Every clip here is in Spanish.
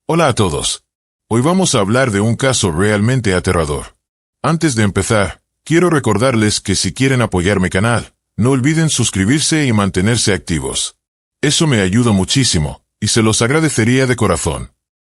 Hola a todos. Hoy vamos a hablar de un caso realmente aterrador. Antes de empezar, quiero recordarles que si quieren apoyar mi canal, no olviden suscribirse y mantenerse activos. Eso me ayuda muchísimo, y se los agradecería de corazón.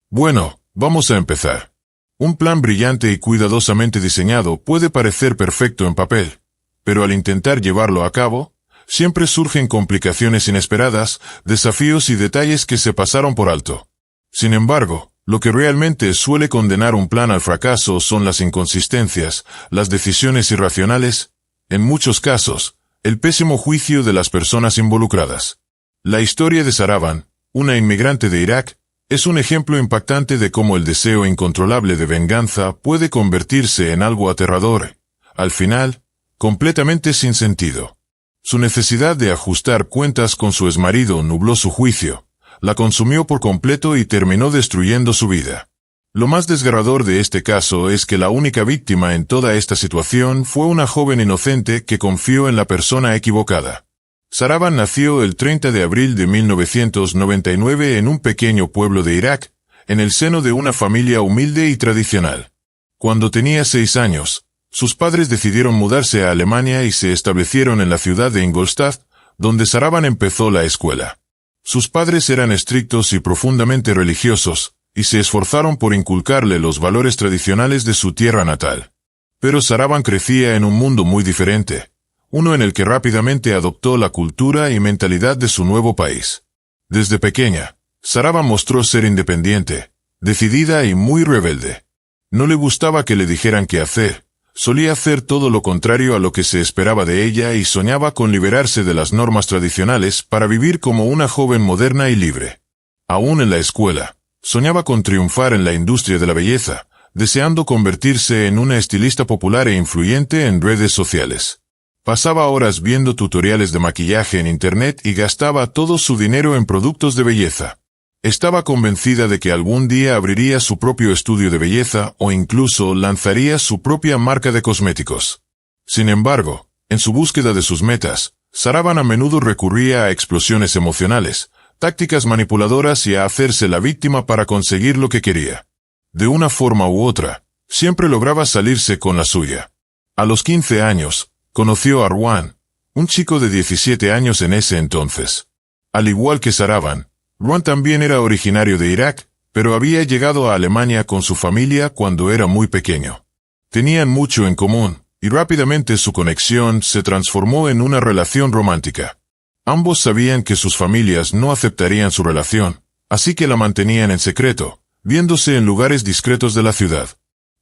Bueno, vamos a empezar. Un plan brillante y cuidadosamente diseñado puede parecer perfecto en papel, pero al intentar llevarlo a cabo, siempre surgen complicaciones inesperadas, desafíos y detalles que se pasaron por alto. Sin embargo, lo que realmente suele condenar un plan al fracaso son las inconsistencias, las decisiones irracionales, en muchos casos, el pésimo juicio de las personas involucradas. La historia de Saravan, una inmigrante de Irak, es un ejemplo impactante de cómo el deseo incontrolable de venganza puede convertirse en algo aterrador, al final, completamente sin sentido. Su necesidad de ajustar cuentas con su exmarido nubló su juicio, la consumió por completo y terminó destruyendo su vida. Lo más desgarrador de este caso es que la única víctima en toda esta situación fue una joven inocente que confió en la persona equivocada. Saravan nació el 30 de abril de 1999 en un pequeño pueblo de Irak, en el seno de una familia humilde y tradicional. Cuando tenía 6 años, sus padres decidieron mudarse a Alemania y se establecieron en la ciudad de Ingolstadt, donde Saravan empezó la escuela. Sus padres eran estrictos y profundamente religiosos, y se esforzaron por inculcarle los valores tradicionales de su tierra natal. Pero Saravan crecía en un mundo muy diferente, uno en el que rápidamente adoptó la cultura y mentalidad de su nuevo país. Desde pequeña, Saravan mostró ser independiente, decidida y muy rebelde. No le gustaba que le dijeran qué hacer. Solía hacer todo lo contrario a lo que se esperaba de ella y soñaba con liberarse de las normas tradicionales para vivir como una joven moderna y libre. Aún en la escuela, soñaba con triunfar en la industria de la belleza, deseando convertirse en una estilista popular e influyente en redes sociales. Pasaba horas viendo tutoriales de maquillaje en internet y gastaba todo su dinero en productos de belleza. Estaba convencida de que algún día abriría su propio estudio de belleza o incluso lanzaría su propia marca de cosméticos. Sin embargo, en su búsqueda de sus metas, Saravan a menudo recurría a explosiones emocionales, tácticas manipuladoras y a hacerse la víctima para conseguir lo que quería. De una forma u otra, siempre lograba salirse con la suya. A los 15 años, conoció a Ruan, un chico de 17 años en ese entonces. Al igual que Saravan, Ruan también era originario de Irak, pero había llegado a Alemania con su familia cuando era muy pequeño. Tenían mucho en común, y rápidamente su conexión se transformó en una relación romántica. Ambos sabían que sus familias no aceptarían su relación, así que la mantenían en secreto, viéndose en lugares discretos de la ciudad.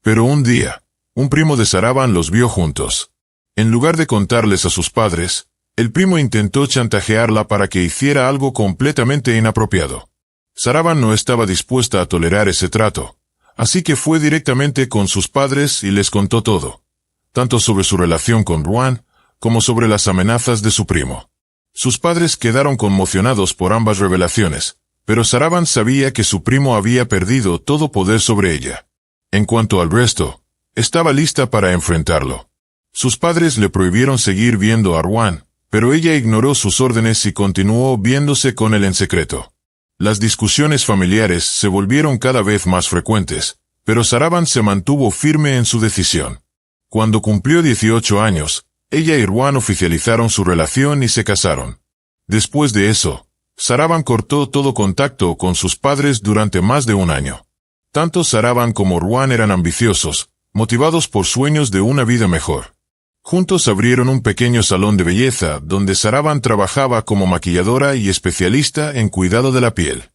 Pero un día, un primo de Saravan los vio juntos. En lugar de contarles a sus padres, el primo intentó chantajearla para que hiciera algo completamente inapropiado. Saravan no estaba dispuesta a tolerar ese trato, así que fue directamente con sus padres y les contó todo, tanto sobre su relación con Ruan, como sobre las amenazas de su primo. Sus padres quedaron conmocionados por ambas revelaciones, pero Saravan sabía que su primo había perdido todo poder sobre ella. En cuanto al resto, estaba lista para enfrentarlo. Sus padres le prohibieron seguir viendo a Ruan, pero ella ignoró sus órdenes y continuó viéndose con él en secreto. Las discusiones familiares se volvieron cada vez más frecuentes, pero Saravan se mantuvo firme en su decisión. Cuando cumplió 18 años, ella y Ruan oficializaron su relación y se casaron. Después de eso, Saravan cortó todo contacto con sus padres durante más de un año. Tanto Saravan como Ruan eran ambiciosos, motivados por sueños de una vida mejor. Juntos abrieron un pequeño salón de belleza donde Saravan trabajaba como maquilladora y especialista en cuidado de la piel.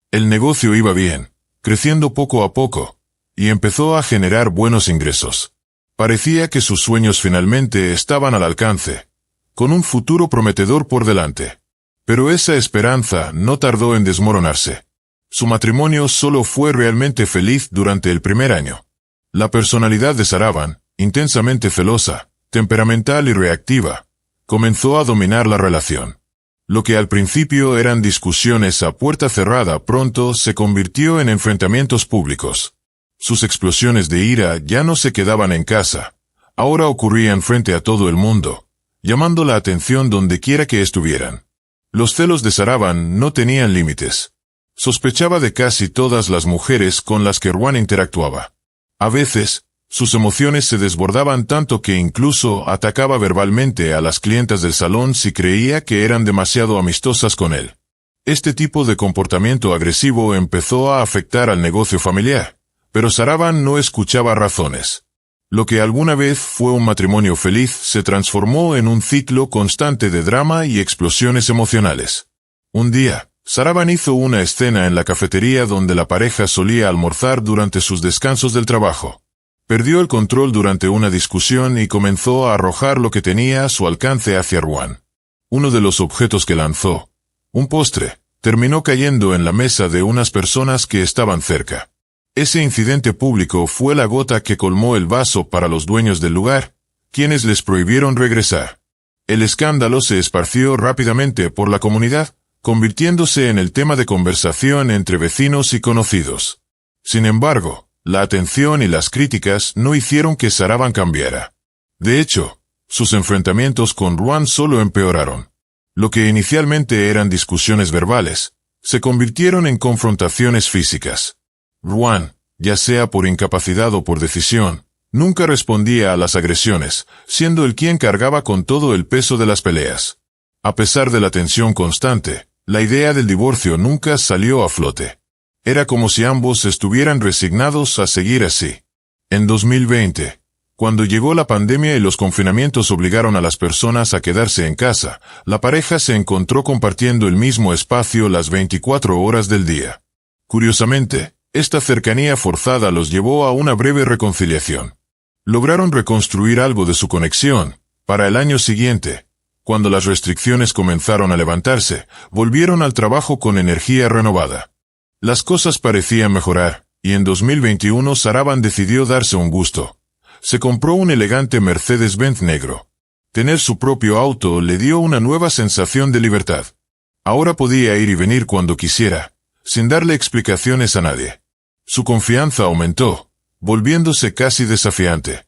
El negocio iba bien, creciendo poco a poco, y empezó a generar buenos ingresos. Parecía que sus sueños finalmente estaban al alcance, con un futuro prometedor por delante. Pero esa esperanza no tardó en desmoronarse. Su matrimonio solo fue realmente feliz durante el primer año. La personalidad de Saravan, intensamente celosa, temperamental y reactiva, comenzó a dominar la relación. Lo que al principio eran discusiones a puerta cerrada pronto se convirtió en enfrentamientos públicos. Sus explosiones de ira ya no se quedaban en casa, ahora ocurrían frente a todo el mundo, llamando la atención donde quiera que estuvieran. Los celos de Saravan no tenían límites. Sospechaba de casi todas las mujeres con las que Ruan interactuaba. A veces, sus emociones se desbordaban tanto que incluso atacaba verbalmente a las clientas del salón si creía que eran demasiado amistosas con él. Este tipo de comportamiento agresivo empezó a afectar al negocio familiar, pero Saravan no escuchaba razones. Lo que alguna vez fue un matrimonio feliz se transformó en un ciclo constante de drama y explosiones emocionales. Un día, Saravan hizo una escena en la cafetería donde la pareja solía almorzar durante sus descansos del trabajo. Perdió el control durante una discusión y comenzó a arrojar lo que tenía a su alcance hacia Ruan. Uno de los objetos que lanzó, un postre, terminó cayendo en la mesa de unas personas que estaban cerca. Ese incidente público fue la gota que colmó el vaso para los dueños del lugar, quienes les prohibieron regresar. El escándalo se esparció rápidamente por la comunidad, convirtiéndose en el tema de conversación entre vecinos y conocidos. Sin embargo, la atención y las críticas no hicieron que Saravan cambiara. De hecho, sus enfrentamientos con Ruan solo empeoraron. Lo que inicialmente eran discusiones verbales, se convirtieron en confrontaciones físicas. Ruan, ya sea por incapacidad o por decisión, nunca respondía a las agresiones, siendo él quien cargaba con todo el peso de las peleas. A pesar de la tensión constante, la idea del divorcio nunca salió a flote. Era como si ambos estuvieran resignados a seguir así. En 2020, cuando llegó la pandemia y los confinamientos obligaron a las personas a quedarse en casa, la pareja se encontró compartiendo el mismo espacio las 24 horas del día. Curiosamente, esta cercanía forzada los llevó a una breve reconciliación. Lograron reconstruir algo de su conexión. Para el año siguiente, cuando las restricciones comenzaron a levantarse, volvieron al trabajo con energía renovada. Las cosas parecían mejorar, y en 2021 Saravan decidió darse un gusto. Se compró un elegante Mercedes-Benz negro. Tener su propio auto le dio una nueva sensación de libertad. Ahora podía ir y venir cuando quisiera, sin darle explicaciones a nadie. Su confianza aumentó, volviéndose casi desafiante.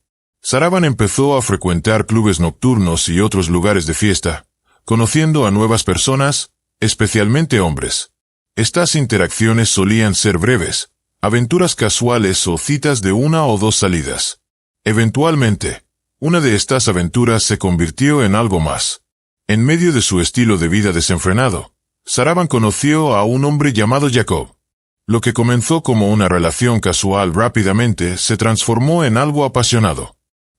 Saravan empezó a frecuentar clubes nocturnos y otros lugares de fiesta, conociendo a nuevas personas, especialmente hombres. Estas interacciones solían ser breves, aventuras casuales o citas de 1 o 2 salidas. Eventualmente, una de estas aventuras se convirtió en algo más. En medio de su estilo de vida desenfrenado, Saravan conoció a un hombre llamado Jacob. Lo que comenzó como una relación casual rápidamente se transformó en algo apasionado.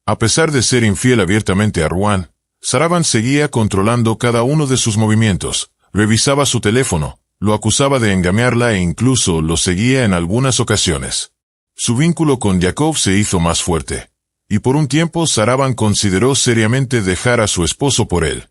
A pesar de ser infiel abiertamente a Ruan, Saravan seguía controlando cada uno de sus movimientos, revisaba su teléfono, lo acusaba de engañarla e incluso lo seguía en algunas ocasiones. Su vínculo con Jacob se hizo más fuerte, y por un tiempo Saravan consideró seriamente dejar a su esposo por él.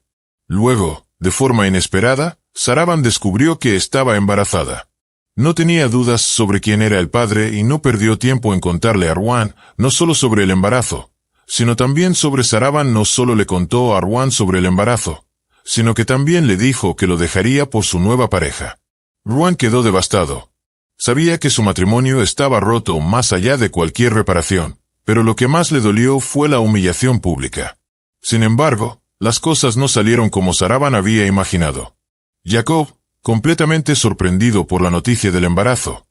Luego, de forma inesperada, Saravan descubrió que estaba embarazada. No tenía dudas sobre quién era el padre y no perdió tiempo en contarle a Ruan, no solo sobre el embarazo, sino también sobre Saravan. No solo le contó a Ruan sobre el embarazo, sino que también le dijo que lo dejaría por su nueva pareja. Ruan quedó devastado. Sabía que su matrimonio estaba roto más allá de cualquier reparación, pero lo que más le dolió fue la humillación pública. Sin embargo, las cosas no salieron como Saravan había imaginado. Jacob, completamente sorprendido por la noticia del embarazo,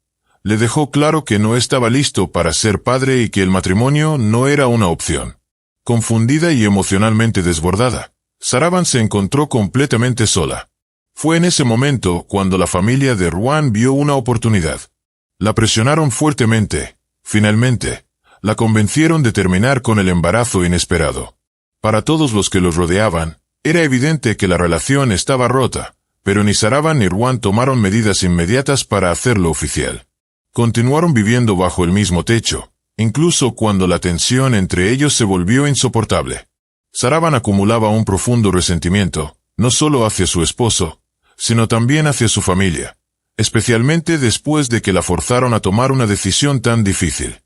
le dejó claro que no estaba listo para ser padre y que el matrimonio no era una opción. Confundida y emocionalmente desbordada, Saravan se encontró completamente sola. Fue en ese momento cuando la familia de Ruan vio una oportunidad. La presionaron fuertemente. Finalmente, la convencieron de terminar con el embarazo inesperado. Para todos los que los rodeaban, era evidente que la relación estaba rota, pero ni Saravan ni Ruan tomaron medidas inmediatas para hacerlo oficial. Continuaron viviendo bajo el mismo techo, incluso cuando la tensión entre ellos se volvió insoportable. Saravan acumulaba un profundo resentimiento, no solo hacia su esposo, sino también hacia su familia, especialmente después de que la forzaron a tomar una decisión tan difícil.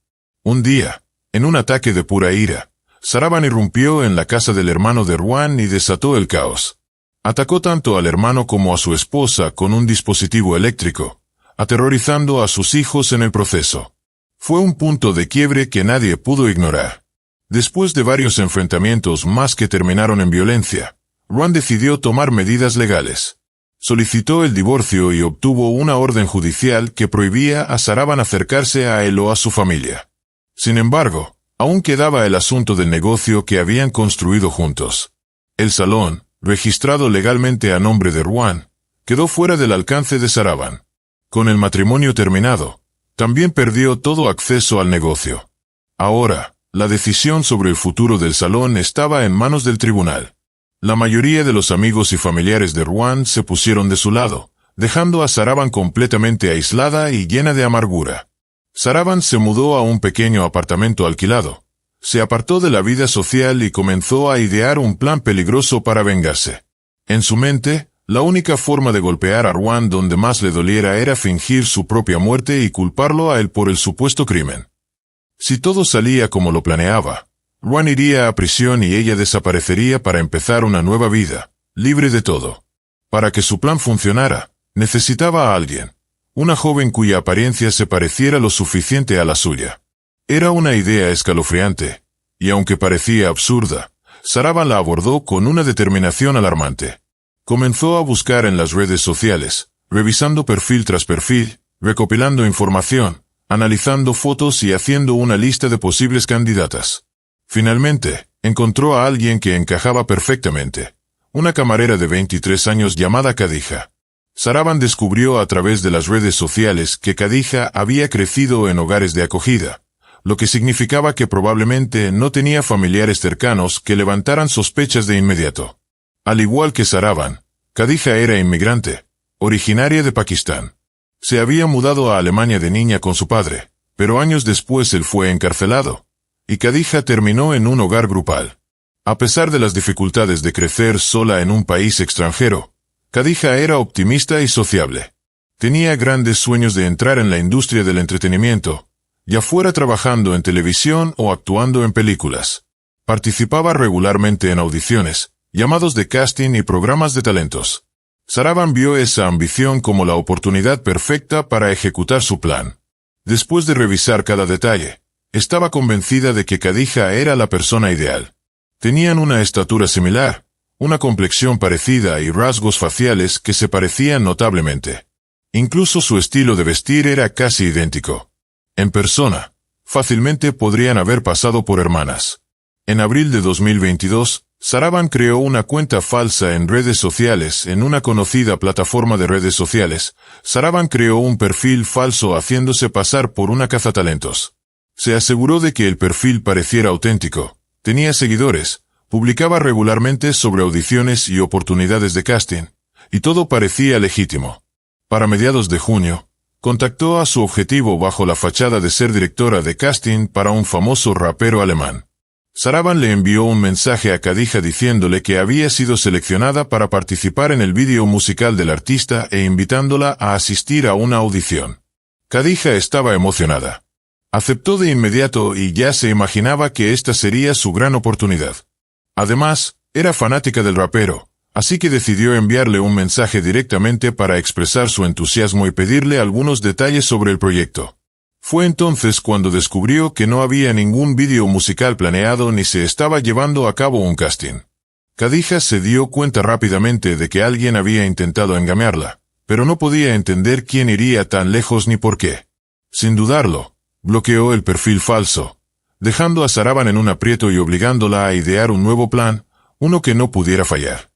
Un día, en un ataque de pura ira, Saravan irrumpió en la casa del hermano de Ruan y desató el caos. Atacó tanto al hermano como a su esposa con un dispositivo eléctrico, aterrorizando a sus hijos en el proceso. Fue un punto de quiebre que nadie pudo ignorar. Después de varios enfrentamientos más que terminaron en violencia, Ruan decidió tomar medidas legales. Solicitó el divorcio y obtuvo una orden judicial que prohibía a Saravan acercarse a él o a su familia. Sin embargo, aún quedaba el asunto del negocio que habían construido juntos. El salón, registrado legalmente a nombre de Ruan, quedó fuera del alcance de Saravan. Con el matrimonio terminado, también perdió todo acceso al negocio. Ahora, la decisión sobre el futuro del salón estaba en manos del tribunal. La mayoría de los amigos y familiares de Ruan se pusieron de su lado, dejando a Saravan completamente aislada y llena de amargura. Saravan se mudó a un pequeño apartamento alquilado. Se apartó de la vida social y comenzó a idear un plan peligroso para vengarse. En su mente, la única forma de golpear a Ruan donde más le doliera era fingir su propia muerte y culparlo a él por el supuesto crimen. Si todo salía como lo planeaba, Ruan iría a prisión y ella desaparecería para empezar una nueva vida, libre de todo. Para que su plan funcionara, necesitaba a alguien, una joven cuya apariencia se pareciera lo suficiente a la suya. Era una idea escalofriante, y aunque parecía absurda, Saravan la abordó con una determinación alarmante. Comenzó a buscar en las redes sociales, revisando perfil tras perfil, recopilando información, analizando fotos y haciendo una lista de posibles candidatas. Finalmente, encontró a alguien que encajaba perfectamente, una camarera de 23 años llamada Khadija. Saravan descubrió a través de las redes sociales que Khadija había crecido en hogares de acogida, lo que significaba que probablemente no tenía familiares cercanos que levantaran sospechas de inmediato. Al igual que Saravan, Khadija era inmigrante, originaria de Pakistán. Se había mudado a Alemania de niña con su padre, pero años después él fue encarcelado, y Khadija terminó en un hogar grupal. A pesar de las dificultades de crecer sola en un país extranjero, Khadija era optimista y sociable. Tenía grandes sueños de entrar en la industria del entretenimiento, ya fuera trabajando en televisión o actuando en películas. Participaba regularmente en audiciones, llamados de casting y programas de talentos. Saravan vio esa ambición como la oportunidad perfecta para ejecutar su plan. Después de revisar cada detalle, estaba convencida de que Khadija era la persona ideal. Tenían una estatura similar, una complexión parecida y rasgos faciales que se parecían notablemente. Incluso su estilo de vestir era casi idéntico. En persona, fácilmente podrían haber pasado por hermanas. En abril de 2022, Saravan creó una cuenta falsa en redes sociales en una conocida plataforma de redes sociales. Saravan creó un perfil falso haciéndose pasar por una cazatalentos. Se aseguró de que el perfil pareciera auténtico, tenía seguidores, publicaba regularmente sobre audiciones y oportunidades de casting, y todo parecía legítimo. Para mediados de junio, contactó a su objetivo bajo la fachada de ser directora de casting para un famoso rapero alemán. Saravan le envió un mensaje a Khadija diciéndole que había sido seleccionada para participar en el vídeo musical del artista e invitándola a asistir a una audición. Khadija estaba emocionada. Aceptó de inmediato y ya se imaginaba que esta sería su gran oportunidad. Además, era fanática del rapero, así que decidió enviarle un mensaje directamente para expresar su entusiasmo y pedirle algunos detalles sobre el proyecto. Fue entonces cuando descubrió que no había ningún vídeo musical planeado ni se estaba llevando a cabo un casting. Khadija se dio cuenta rápidamente de que alguien había intentado engañarla, pero no podía entender quién iría tan lejos ni por qué. Sin dudarlo, bloqueó el perfil falso, dejando a Saravan en un aprieto y obligándola a idear un nuevo plan, uno que no pudiera fallar.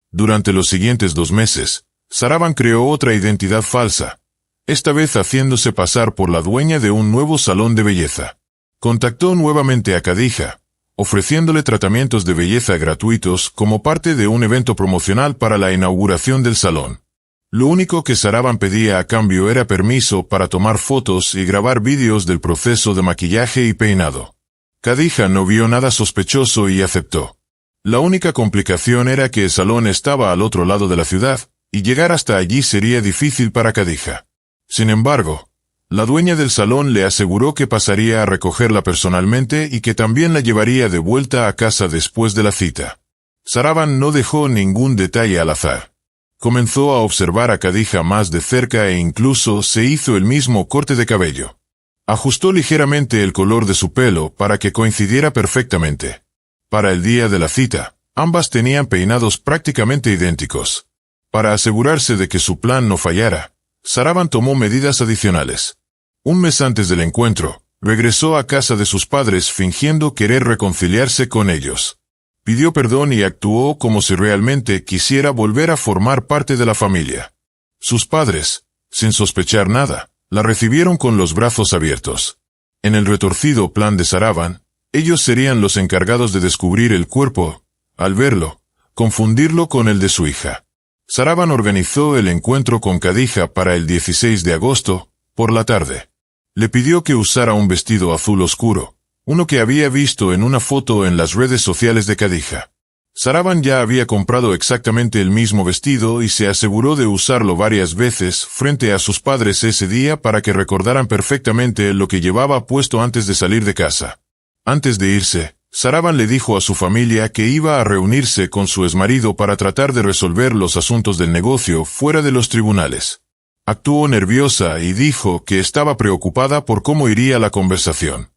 Durante los siguientes 2 meses, Saravan creó otra identidad falsa, esta vez haciéndose pasar por la dueña de un nuevo salón de belleza. Contactó nuevamente a Khadija, ofreciéndole tratamientos de belleza gratuitos como parte de un evento promocional para la inauguración del salón. Lo único que Saravan pedía a cambio era permiso para tomar fotos y grabar vídeos del proceso de maquillaje y peinado. Khadija no vio nada sospechoso y aceptó. La única complicación era que el salón estaba al otro lado de la ciudad, y llegar hasta allí sería difícil para Khadija. Sin embargo, la dueña del salón le aseguró que pasaría a recogerla personalmente y que también la llevaría de vuelta a casa después de la cita. Saravan no dejó ningún detalle al azar. Comenzó a observar a Khadija más de cerca e incluso se hizo el mismo corte de cabello. Ajustó ligeramente el color de su pelo para que coincidiera perfectamente. Para el día de la cita, ambas tenían peinados prácticamente idénticos. Para asegurarse de que su plan no fallara, Saravan tomó medidas adicionales. Un mes antes del encuentro, regresó a casa de sus padres fingiendo querer reconciliarse con ellos. Pidió perdón y actuó como si realmente quisiera volver a formar parte de la familia. Sus padres, sin sospechar nada, la recibieron con los brazos abiertos. En el retorcido plan de Saravan, ellos serían los encargados de descubrir el cuerpo, al verlo, confundirlo con el de su hija. Saravan organizó el encuentro con Khadija para el 16 de agosto, por la tarde. Le pidió que usara un vestido azul oscuro, uno que había visto en una foto en las redes sociales de Khadija. Saravan ya había comprado exactamente el mismo vestido y se aseguró de usarlo varias veces frente a sus padres ese día para que recordaran perfectamente lo que llevaba puesto antes de salir de casa. Antes de irse, Saravan le dijo a su familia que iba a reunirse con su exmarido para tratar de resolver los asuntos del negocio fuera de los tribunales. Actuó nerviosa y dijo que estaba preocupada por cómo iría la conversación.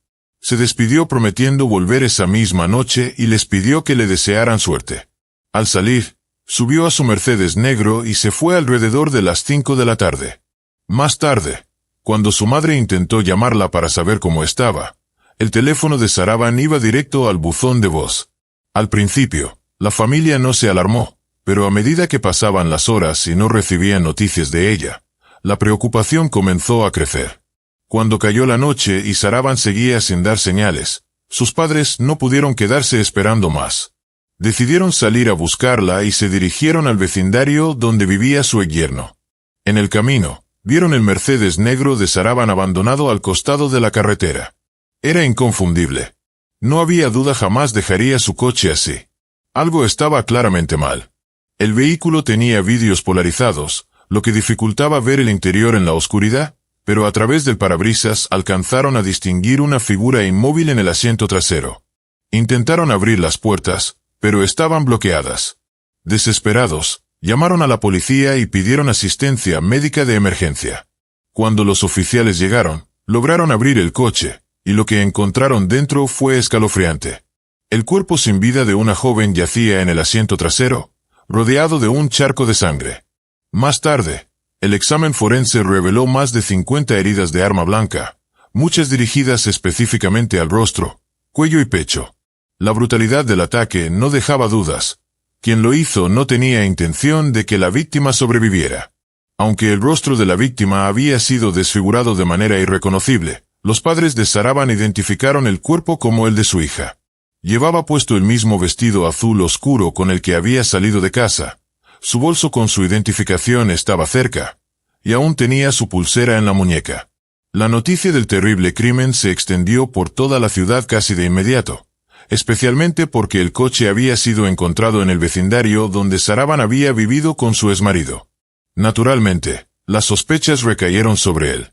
Se despidió prometiendo volver esa misma noche y les pidió que le desearan suerte. Al salir, subió a su Mercedes negro y se fue alrededor de las 5 de la tarde. Más tarde, cuando su madre intentó llamarla para saber cómo estaba, el teléfono de Saravan iba directo al buzón de voz. Al principio, la familia no se alarmó, pero a medida que pasaban las horas y no recibían noticias de ella, la preocupación comenzó a crecer. Cuando cayó la noche y Saravan seguía sin dar señales, sus padres no pudieron quedarse esperando más. Decidieron salir a buscarla y se dirigieron al vecindario donde vivía su yerno. En el camino, vieron el Mercedes negro de Saravan abandonado al costado de la carretera. Era inconfundible. No había duda, jamás dejaría su coche así. Algo estaba claramente mal. El vehículo tenía vidrios polarizados, lo que dificultaba ver el interior en la oscuridad, pero a través del parabrisas alcanzaron a distinguir una figura inmóvil en el asiento trasero. Intentaron abrir las puertas, pero estaban bloqueadas. Desesperados, llamaron a la policía y pidieron asistencia médica de emergencia. Cuando los oficiales llegaron, lograron abrir el coche, y lo que encontraron dentro fue escalofriante. El cuerpo sin vida de una joven yacía en el asiento trasero, rodeado de un charco de sangre. Más tarde, el examen forense reveló más de 50 heridas de arma blanca, muchas dirigidas específicamente al rostro, cuello y pecho. La brutalidad del ataque no dejaba dudas. Quien lo hizo no tenía intención de que la víctima sobreviviera. Aunque el rostro de la víctima había sido desfigurado de manera irreconocible, los padres de Saravan identificaron el cuerpo como el de su hija. Llevaba puesto el mismo vestido azul oscuro con el que había salido de casa. Su bolso con su identificación estaba cerca, y aún tenía su pulsera en la muñeca. La noticia del terrible crimen se extendió por toda la ciudad casi de inmediato, especialmente porque el coche había sido encontrado en el vecindario donde Saravan había vivido con su exmarido. Naturalmente, las sospechas recayeron sobre él.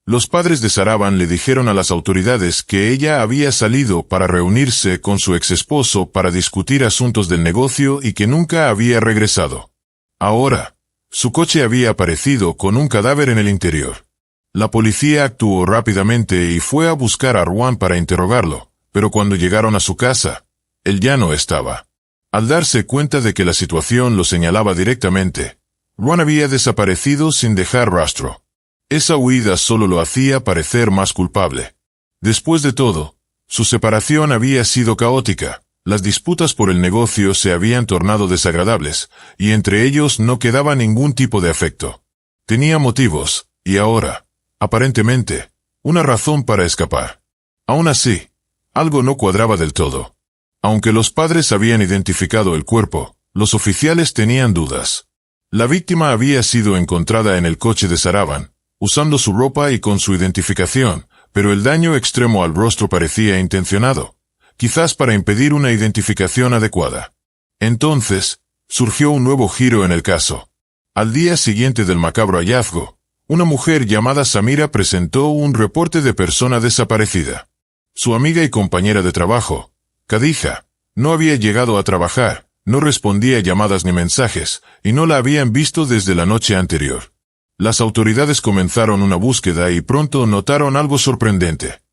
Los padres de Saravan le dijeron a las autoridades que ella había salido para reunirse con su exesposo para discutir asuntos del negocio y que nunca había regresado. Ahora, su coche había aparecido con un cadáver en el interior. La policía actuó rápidamente y fue a buscar a Ruan para interrogarlo, pero cuando llegaron a su casa, él ya no estaba. Al darse cuenta de que la situación lo señalaba directamente, Ruan había desaparecido sin dejar rastro. Esa huida solo lo hacía parecer más culpable. Después de todo, su separación había sido caótica, las disputas por el negocio se habían tornado desagradables, y entre ellos no quedaba ningún tipo de afecto. Tenía motivos, y ahora, aparentemente, una razón para escapar. Aún así, algo no cuadraba del todo. Aunque los padres habían identificado el cuerpo, los oficiales tenían dudas. La víctima había sido encontrada en el coche de Saravan, usando su ropa y con su identificación, pero el daño extremo al rostro parecía intencionado, quizás para impedir una identificación adecuada. Entonces, surgió un nuevo giro en el caso. Al día siguiente del macabro hallazgo, una mujer llamada Samira presentó un reporte de persona desaparecida. Su amiga y compañera de trabajo, Khadija, no había llegado a trabajar, no respondía llamadas ni mensajes, y no la habían visto desde la noche anterior. Las autoridades comenzaron una búsqueda y pronto notaron algo sorprendente.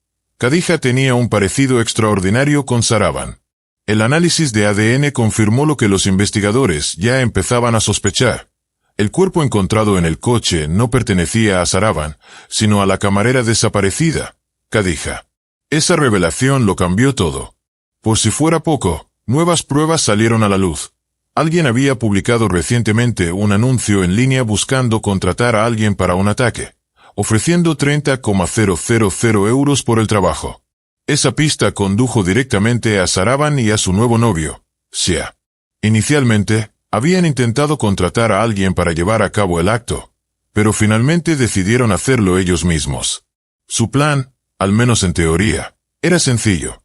Khadija tenía un parecido extraordinario con Saravan. El análisis de ADN confirmó lo que los investigadores ya empezaban a sospechar. El cuerpo encontrado en el coche no pertenecía a Saravan, sino a la camarera desaparecida, Khadija. Esa revelación lo cambió todo. Por si fuera poco, nuevas pruebas salieron a la luz. Alguien había publicado recientemente un anuncio en línea buscando contratar a alguien para un ataque, ofreciendo 30,000 euros por el trabajo. Esa pista condujo directamente a Saravan y a su nuevo novio, Sia. Inicialmente, habían intentado contratar a alguien para llevar a cabo el acto, pero finalmente decidieron hacerlo ellos mismos. Su plan, al menos en teoría, era sencillo.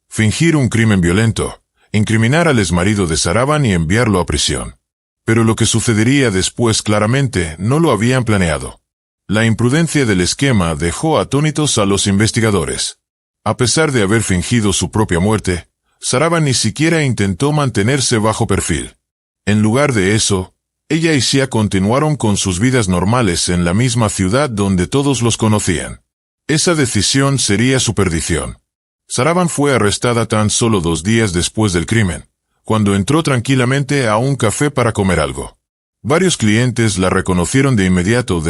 Fingir un crimen violento, incriminar al exmarido de Saravan y enviarlo a prisión. Pero lo que sucedería después claramente no lo habían planeado. La imprudencia del esquema dejó atónitos a los investigadores. A pesar de haber fingido su propia muerte, Saravan ni siquiera intentó mantenerse bajo perfil. En lugar de eso, ella y Sia continuaron con sus vidas normales en la misma ciudad donde todos los conocían. Esa decisión sería su perdición. Saravan fue arrestada tan solo 2 días después del crimen, cuando entró tranquilamente a un café para comer algo. Varios clientes la reconocieron de inmediato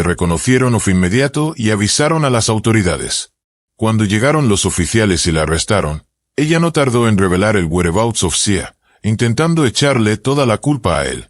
y avisaron a las autoridades. Cuando llegaron los oficiales y la arrestaron, ella no tardó en revelar el whereabouts of Sia, intentando echarle toda la culpa a él.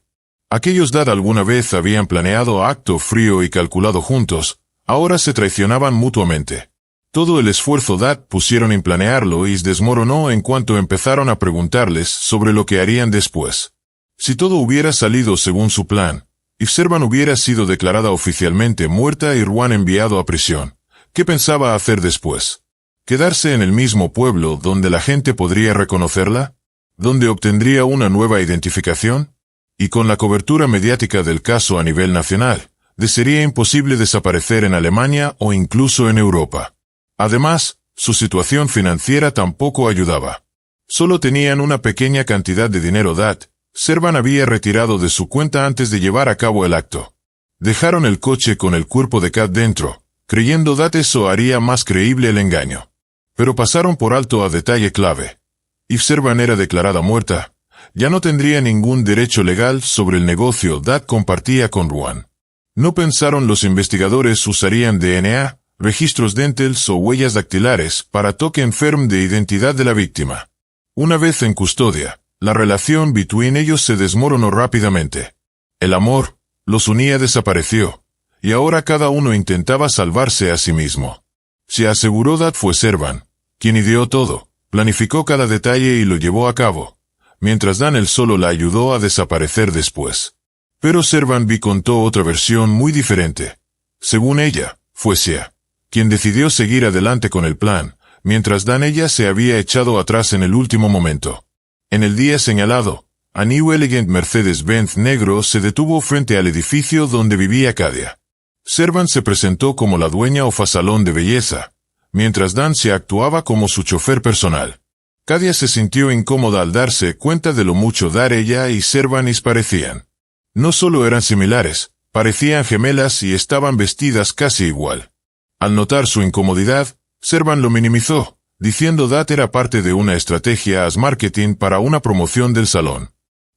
Aquellos Dad alguna vez habían planeado acto frío y calculado juntos, ahora se traicionaban mutuamente. Todo el esfuerzo Dad pusieron en planearlo y desmoronó en cuanto empezaron a preguntarles sobre lo que harían después. Si todo hubiera salido según su plan, y Servan hubiera sido declarada oficialmente muerta y Ruan enviado a prisión, ¿qué pensaba hacer después? ¿Quedarse en el mismo pueblo donde la gente podría reconocerla? ¿Donde obtendría una nueva identificación? Y con la cobertura mediática del caso a nivel nacional, le sería imposible desaparecer en Alemania o incluso en Europa. Además, su situación financiera tampoco ayudaba. Solo tenían una pequeña cantidad de dinero Dad. Servan había retirado de su cuenta antes de llevar a cabo el acto. Dejaron el coche con el cuerpo de Kat dentro, creyendo Dad eso haría más creíble el engaño. Pero pasaron por alto a detalle clave. If Servan era declarada muerta, ya no tendría ningún derecho legal sobre el negocio Dad compartía con Ruan. No pensaron los investigadores usarían DNA, registros dentals o huellas dactilares para token firm de identidad de la víctima. Una vez en custodia, la relación between ellos se desmoronó rápidamente. El amor los unía desapareció, y ahora cada uno intentaba salvarse a sí mismo. Se aseguró Dad fue Servan, quien ideó todo, planificó cada detalle y lo llevó a cabo, mientras Daniel solo la ayudó a desaparecer después. Pero Servan contó otra versión muy diferente. Según ella, fue Sia quien decidió seguir adelante con el plan, mientras ella se había echado atrás en el último momento. En el día señalado, a New Elegant Mercedes-Benz negro se detuvo frente al edificio donde vivía Kadia. Servan se presentó como la dueña o salón de belleza, mientras Dan se actuaba como su chofer personal. Kadia se sintió incómoda al darse cuenta de lo mucho ella y Servan parecían. No solo eran similares, parecían gemelas y estaban vestidas casi igual. Al notar su incomodidad, Servan lo minimizó, diciendo Dad era parte de una estrategia as marketing para una promoción del salón.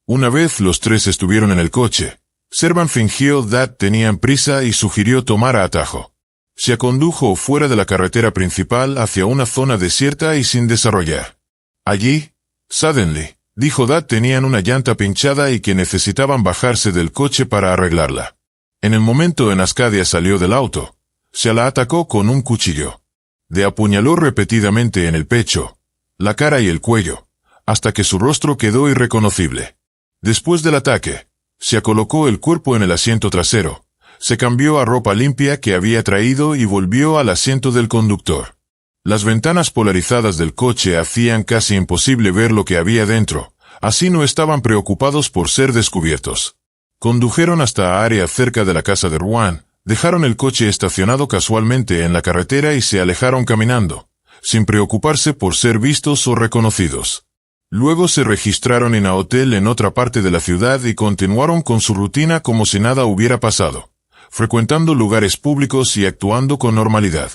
Una vez los tres estuvieron en el coche, Servan fingió Dad tenían prisa y sugirió tomar atajo. Se condujo fuera de la carretera principal hacia una zona desierta y sin desarrollar. Allí, suddenly, dijo Dad tenían una llanta pinchada y que necesitaban bajarse del coche para arreglarla. En el momento en Ascadia salió del auto, se la atacó con un cuchillo. Le apuñaló repetidamente en el pecho, la cara y el cuello, hasta que su rostro quedó irreconocible. Después del ataque, se colocó el cuerpo en el asiento trasero, se cambió a ropa limpia que había traído y volvió al asiento del conductor. Las ventanas polarizadas del coche hacían casi imposible ver lo que había dentro, así no estaban preocupados por ser descubiertos. Condujeron hasta área cerca de la casa de Ruan, dejaron el coche estacionado casualmente en la carretera y se alejaron caminando, sin preocuparse por ser vistos o reconocidos. Luego se registraron en un hotel en otra parte de la ciudad y continuaron con su rutina como si nada hubiera pasado, frecuentando lugares públicos y actuando con normalidad.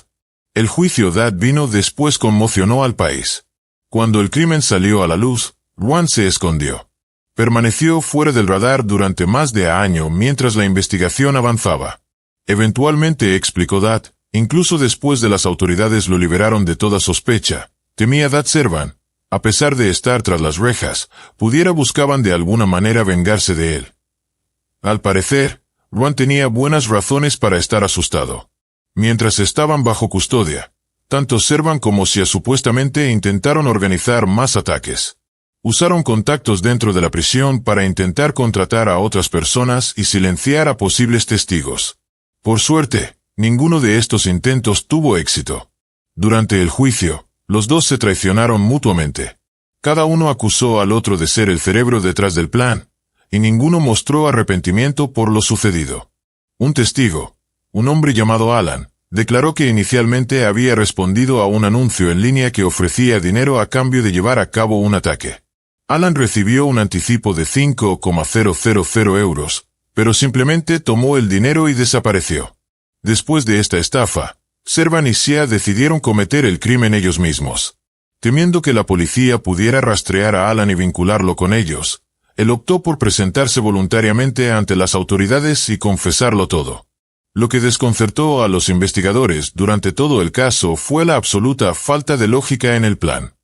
El juicio Dad vino después conmocionó al país. Cuando el crimen salió a la luz, Ruan se escondió. Permaneció fuera del radar durante más de año mientras la investigación avanzaba. Eventualmente, explicó Dat, incluso después de las autoridades lo liberaron de toda sospecha, temía Dat Servan, a pesar de estar tras las rejas, buscaban de alguna manera vengarse de él. Al parecer, Ruan tenía buenas razones para estar asustado. Mientras estaban bajo custodia, tanto Servan como Sia supuestamente intentaron organizar más ataques. Usaron contactos dentro de la prisión para intentar contratar a otras personas y silenciar a posibles testigos. Por suerte, ninguno de estos intentos tuvo éxito. Durante el juicio, los dos se traicionaron mutuamente. Cada uno acusó al otro de ser el cerebro detrás del plan, y ninguno mostró arrepentimiento por lo sucedido. Un testigo, un hombre llamado Alan, declaró que inicialmente había respondido a un anuncio en línea que ofrecía dinero a cambio de llevar a cabo un ataque. Alan recibió un anticipo de 5,000 euros, pero simplemente tomó el dinero y desapareció. Después de esta estafa, Servan y Sia decidieron cometer el crimen ellos mismos. Temiendo que la policía pudiera rastrear a Alan y vincularlo con ellos, él optó por presentarse voluntariamente ante las autoridades y confesarlo todo. Lo que desconcertó a los investigadores durante todo el caso fue la absoluta falta de lógica en el plan.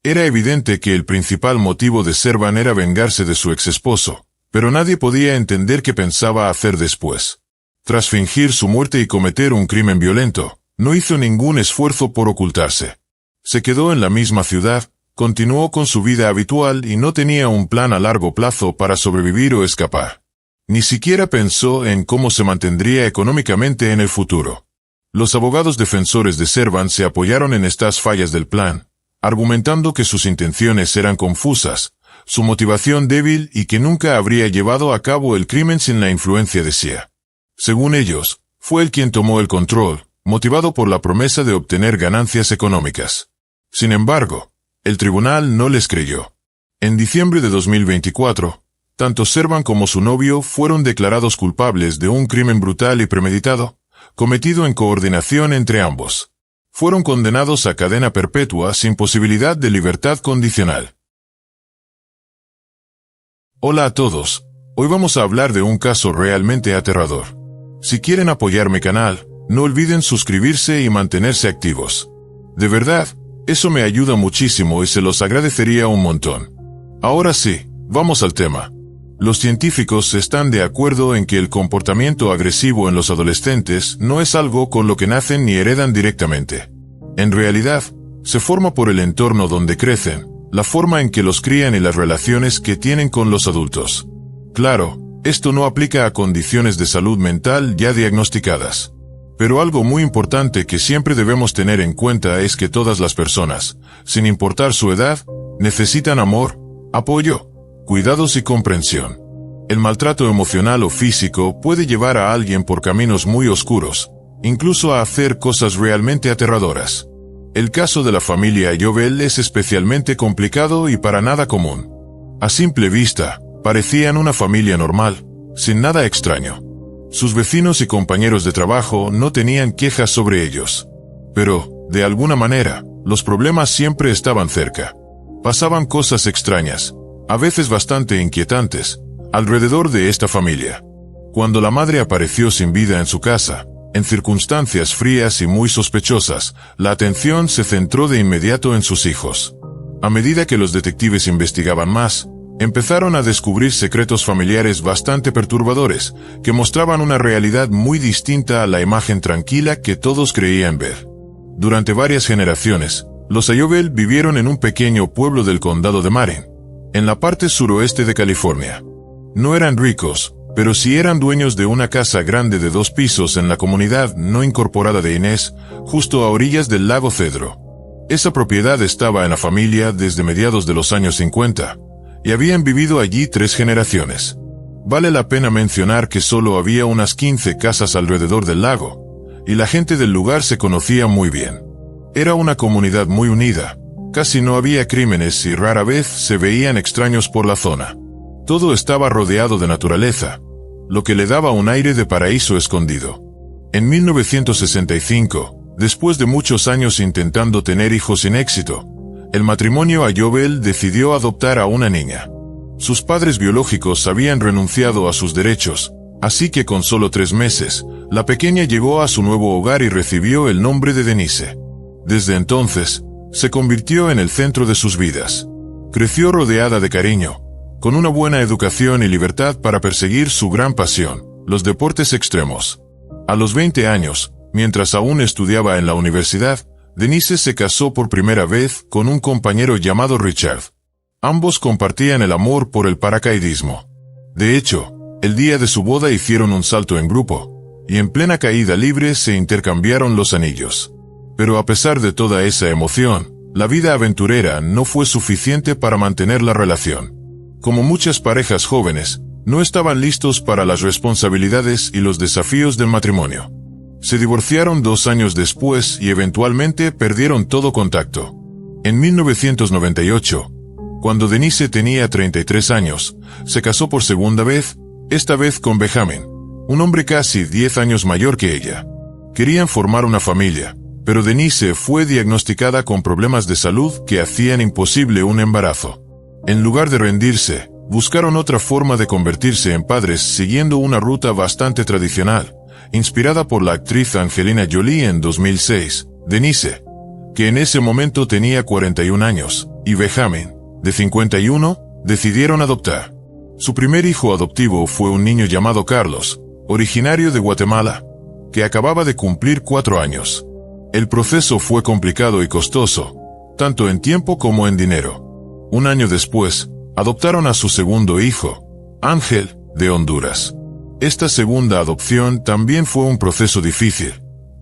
Era evidente que el principal motivo de Servan era vengarse de su exesposo, pero nadie podía entender qué pensaba hacer después. Tras fingir su muerte y cometer un crimen violento, no hizo ningún esfuerzo por ocultarse. Se quedó en la misma ciudad, continuó con su vida habitual y no tenía un plan a largo plazo para sobrevivir o escapar. Ni siquiera pensó en cómo se mantendría económicamente en el futuro. Los abogados defensores de Servan se apoyaron en estas fallas del plan, argumentando que sus intenciones eran confusas, su motivación débil y que nunca habría llevado a cabo el crimen sin la influencia de Sia. Según ellos, fue él quien tomó el control, motivado por la promesa de obtener ganancias económicas. Sin embargo, el tribunal no les creyó. En diciembre de 2024, tanto Servan como su novio fueron declarados culpables de un crimen brutal y premeditado, cometido en coordinación entre ambos. Fueron condenados a cadena perpetua sin posibilidad de libertad condicional. Hola a todos, hoy vamos a hablar de un caso realmente aterrador. Si quieren apoyar mi canal, no olviden suscribirse y mantenerse activos. De verdad, eso me ayuda muchísimo y se los agradecería un montón. Ahora sí, vamos al tema. Los científicos están de acuerdo en que el comportamiento agresivo en los adolescentes no es algo con lo que nacen ni heredan directamente. En realidad, se forma por el entorno donde crecen, la forma en que los crían y las relaciones que tienen con los adultos. Claro, esto no aplica a condiciones de salud mental ya diagnosticadas. Pero algo muy importante que siempre debemos tener en cuenta es que todas las personas, sin importar su edad, necesitan amor, apoyo, cuidados y comprensión. El maltrato emocional o físico puede llevar a alguien por caminos muy oscuros, incluso a hacer cosas realmente aterradoras. El caso de la familia Ayobel es especialmente complicado y para nada común. A simple vista, parecían una familia normal, sin nada extraño. Sus vecinos y compañeros de trabajo no tenían quejas sobre ellos. Pero, de alguna manera, los problemas siempre estaban cerca. Pasaban cosas extrañas, a veces bastante inquietantes, alrededor de esta familia. Cuando la madre apareció sin vida en su casa, en circunstancias frías y muy sospechosas, la atención se centró de inmediato en sus hijos. A medida que los detectives investigaban más, empezaron a descubrir secretos familiares bastante perturbadores, que mostraban una realidad muy distinta a la imagen tranquila que todos creían ver. Durante varias generaciones, los Ayobel vivieron en un pequeño pueblo del condado de Marin, en la parte suroeste de California. No eran ricos, pero sí eran dueños de una casa grande de 2 pisos en la comunidad no incorporada de Inés, justo a orillas del lago Cedro. Esa propiedad estaba en la familia desde mediados de los años 50, y habían vivido allí 3 generaciones. Vale la pena mencionar que solo había unas 15 casas alrededor del lago, y la gente del lugar se conocía muy bien. Era una comunidad muy unida, casi no había crímenes y rara vez se veían extraños por la zona. Todo estaba rodeado de naturaleza, lo que le daba un aire de paraíso escondido. En 1965, después de muchos años intentando tener hijos sin éxito, el matrimonio Ayobel decidió adoptar a una niña. Sus padres biológicos habían renunciado a sus derechos, así que con solo 3 meses, la pequeña llegó a su nuevo hogar y recibió el nombre de Denise. Desde entonces, se convirtió en el centro de sus vidas. Creció rodeada de cariño, con una buena educación y libertad para perseguir su gran pasión, los deportes extremos. A los 20 años, mientras aún estudiaba en la universidad, Denise se casó por primera vez con un compañero llamado Richard. Ambos compartían el amor por el paracaidismo. De hecho, el día de su boda hicieron un salto en grupo, y en plena caída libre se intercambiaron los anillos. Pero a pesar de toda esa emoción, la vida aventurera no fue suficiente para mantener la relación. Como muchas parejas jóvenes, no estaban listos para las responsabilidades y los desafíos del matrimonio. Se divorciaron 2 años después y eventualmente perdieron todo contacto. En 1998, cuando Denise tenía 33 años, se casó por segunda vez, esta vez con Benjamin, un hombre casi 10 años mayor que ella. Querían formar una familia, pero Denise fue diagnosticada con problemas de salud que hacían imposible un embarazo. En lugar de rendirse, buscaron otra forma de convertirse en padres siguiendo una ruta bastante tradicional, inspirada por la actriz Angelina Jolie en 2006. Denise, que en ese momento tenía 41 años, y Benjamin, de 51, decidieron adoptar. Su primer hijo adoptivo fue un niño llamado Carlos, originario de Guatemala, que acababa de cumplir 4 años. El proceso fue complicado y costoso, tanto en tiempo como en dinero. 1 año después, adoptaron a su segundo hijo, Ángel, de Honduras. Esta segunda adopción también fue un proceso difícil,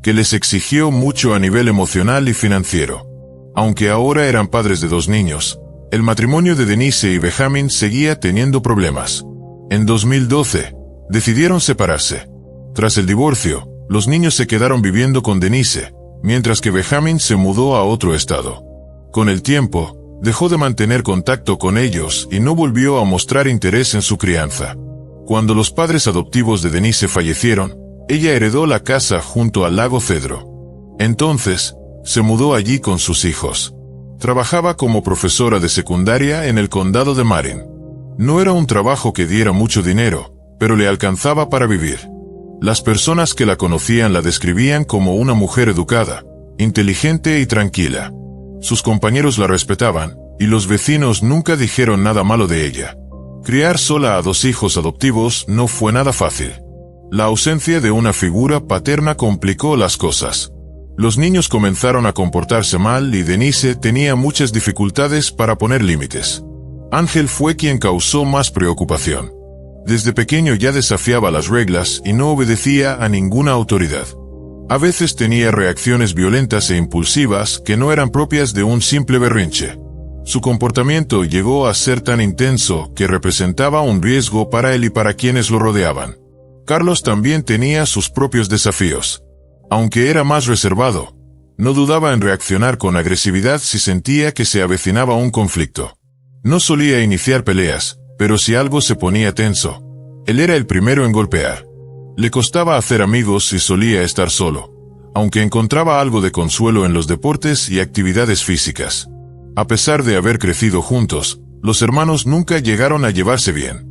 que les exigió mucho a nivel emocional y financiero. Aunque ahora eran padres de 2 niños, el matrimonio de Denise y Benjamin seguía teniendo problemas. En 2012, decidieron separarse. Tras el divorcio, los niños se quedaron viviendo con Denise, mientras que Benjamin se mudó a otro estado. Con el tiempo, dejó de mantener contacto con ellos y no volvió a mostrar interés en su crianza. Cuando los padres adoptivos de Denise fallecieron, ella heredó la casa junto al lago Cedro. Entonces, se mudó allí con sus hijos. Trabajaba como profesora de secundaria en el condado de Marin. No era un trabajo que diera mucho dinero, pero le alcanzaba para vivir. Las personas que la conocían la describían como una mujer educada, inteligente y tranquila. Sus compañeros la respetaban, y los vecinos nunca dijeron nada malo de ella. Criar sola a 2 hijos adoptivos no fue nada fácil. La ausencia de una figura paterna complicó las cosas. Los niños comenzaron a comportarse mal y Denise tenía muchas dificultades para poner límites. Ángel fue quien causó más preocupación. Desde pequeño ya desafiaba las reglas y no obedecía a ninguna autoridad. A veces tenía reacciones violentas e impulsivas que no eran propias de un simple berrinche. Su comportamiento llegó a ser tan intenso que representaba un riesgo para él y para quienes lo rodeaban. Carlos también tenía sus propios desafíos. Aunque era más reservado, no dudaba en reaccionar con agresividad si sentía que se avecinaba un conflicto. No solía iniciar peleas, pero si algo se ponía tenso, él era el primero en golpear. Le costaba hacer amigos y solía estar solo, aunque encontraba algo de consuelo en los deportes y actividades físicas. A pesar de haber crecido juntos, los hermanos nunca llegaron a llevarse bien.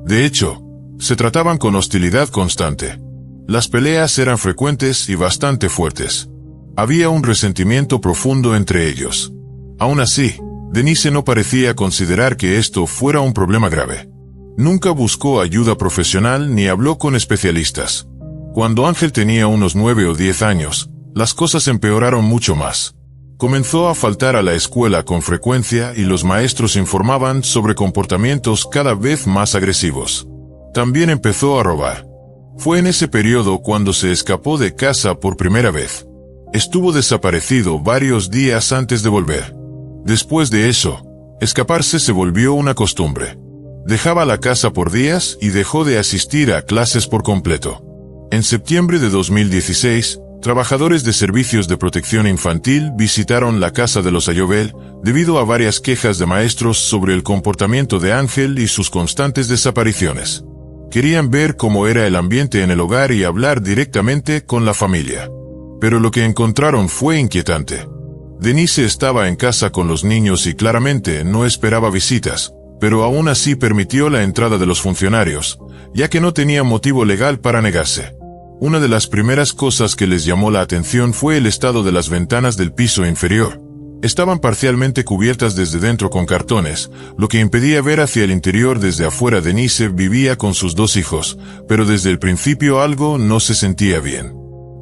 De hecho, se trataban con hostilidad constante. Las peleas eran frecuentes y bastante fuertes. Había un resentimiento profundo entre ellos. Aún así, Denise no parecía considerar que esto fuera un problema grave. Nunca buscó ayuda profesional ni habló con especialistas. Cuando Ángel tenía unos 9 o 10 años, las cosas empeoraron mucho más. Comenzó a faltar a la escuela con frecuencia y los maestros informaban sobre comportamientos cada vez más agresivos. También empezó a robar. Fue en ese periodo cuando se escapó de casa por primera vez. Estuvo desaparecido varios días antes de volver. Después de eso, escaparse se volvió una costumbre. Dejaba la casa por días y dejó de asistir a clases por completo. En septiembre de 2016, trabajadores de servicios de protección infantil visitaron la casa de los Ayobel debido a varias quejas de maestros sobre el comportamiento de Ángel y sus constantes desapariciones. Querían ver cómo era el ambiente en el hogar y hablar directamente con la familia. Pero lo que encontraron fue inquietante. Denise estaba en casa con los niños y claramente no esperaba visitas, pero aún así permitió la entrada de los funcionarios, ya que no tenía motivo legal para negarse. Una de las primeras cosas que les llamó la atención fue el estado de las ventanas del piso inferior. Estaban parcialmente cubiertas desde dentro con cartones, lo que impedía ver hacia el interior. Desde afuera. Denise vivía con sus 2 hijos, pero desde el principio algo no se sentía bien.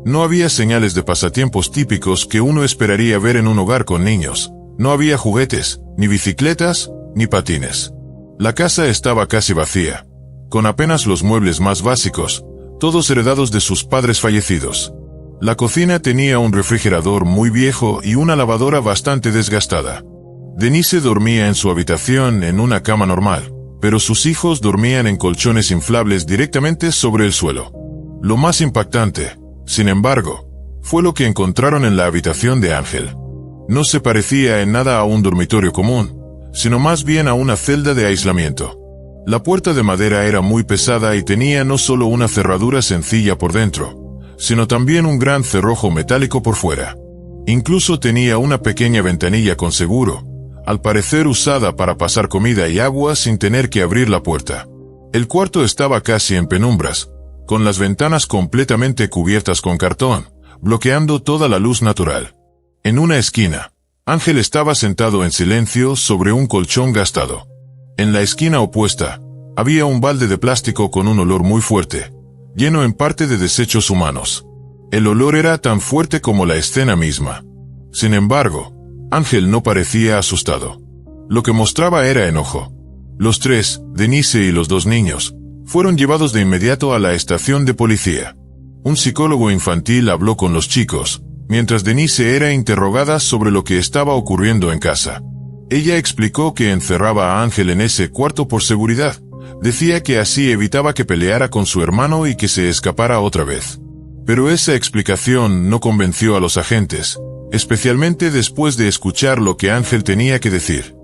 No había señales de pasatiempos típicos que uno esperaría ver en un hogar con niños. No había juguetes, ni bicicletas, ni patines. La casa estaba casi vacía, con apenas los muebles más básicos, todos heredados de sus padres fallecidos. La cocina tenía un refrigerador muy viejo y una lavadora bastante desgastada. Denise dormía en su habitación en una cama normal, pero sus hijos dormían en colchones inflables directamente sobre el suelo. Lo más impactante, sin embargo, fue lo que encontraron en la habitación de Ángel. No se parecía en nada a un dormitorio común, sino más bien a una celda de aislamiento. La puerta de madera era muy pesada y tenía no solo una cerradura sencilla por dentro, sino también un gran cerrojo metálico por fuera. Incluso tenía una pequeña ventanilla con seguro, al parecer usada para pasar comida y agua sin tener que abrir la puerta. El cuarto estaba casi en penumbras, con las ventanas completamente cubiertas con cartón, bloqueando toda la luz natural. En una esquina, Ángel estaba sentado en silencio sobre un colchón gastado. En la esquina opuesta, había un balde de plástico con un olor muy fuerte, lleno en parte de desechos humanos. El olor era tan fuerte como la escena misma. Sin embargo, Ángel no parecía asustado. Lo que mostraba era enojo. Los 3, Denise y los 2 niños, fueron llevados de inmediato a la estación de policía. Un psicólogo infantil habló con los chicos, mientras Denise era interrogada sobre lo que estaba ocurriendo en casa. Ella explicó que encerraba a Ángel en ese cuarto por seguridad. Decía que así evitaba que peleara con su hermano y que se escapara otra vez. Pero esa explicación no convenció a los agentes, especialmente después de escuchar lo que Ángel tenía que decir.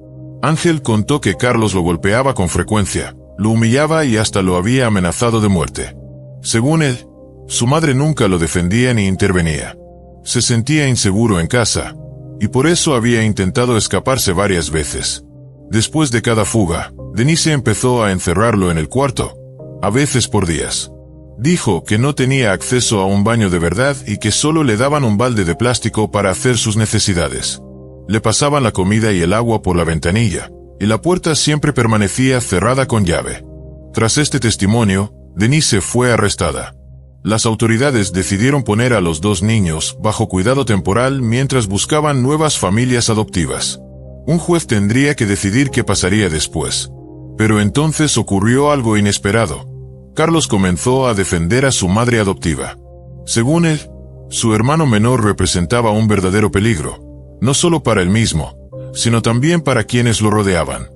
Ángel contó que Carlos lo golpeaba con frecuencia, lo humillaba y hasta lo había amenazado de muerte. Según él, su madre nunca lo defendía ni intervenía. Se sentía inseguro en casa, y por eso había intentado escaparse varias veces. Después de cada fuga, Denise empezó a encerrarlo en el cuarto, a veces por días. Dijo que no tenía acceso a un baño de verdad y que solo le daban un balde de plástico para hacer sus necesidades. Le pasaban la comida y el agua por la ventanilla, y la puerta siempre permanecía cerrada con llave. Tras este testimonio, Denise fue arrestada. Las autoridades decidieron poner a los 2 niños bajo cuidado temporal mientras buscaban nuevas familias adoptivas. Un juez tendría que decidir qué pasaría después. Pero entonces ocurrió algo inesperado. Carlos comenzó a defender a su madre adoptiva. Según él, su hermano menor representaba un verdadero peligro, no solo para él mismo, sino también para quienes lo rodeaban.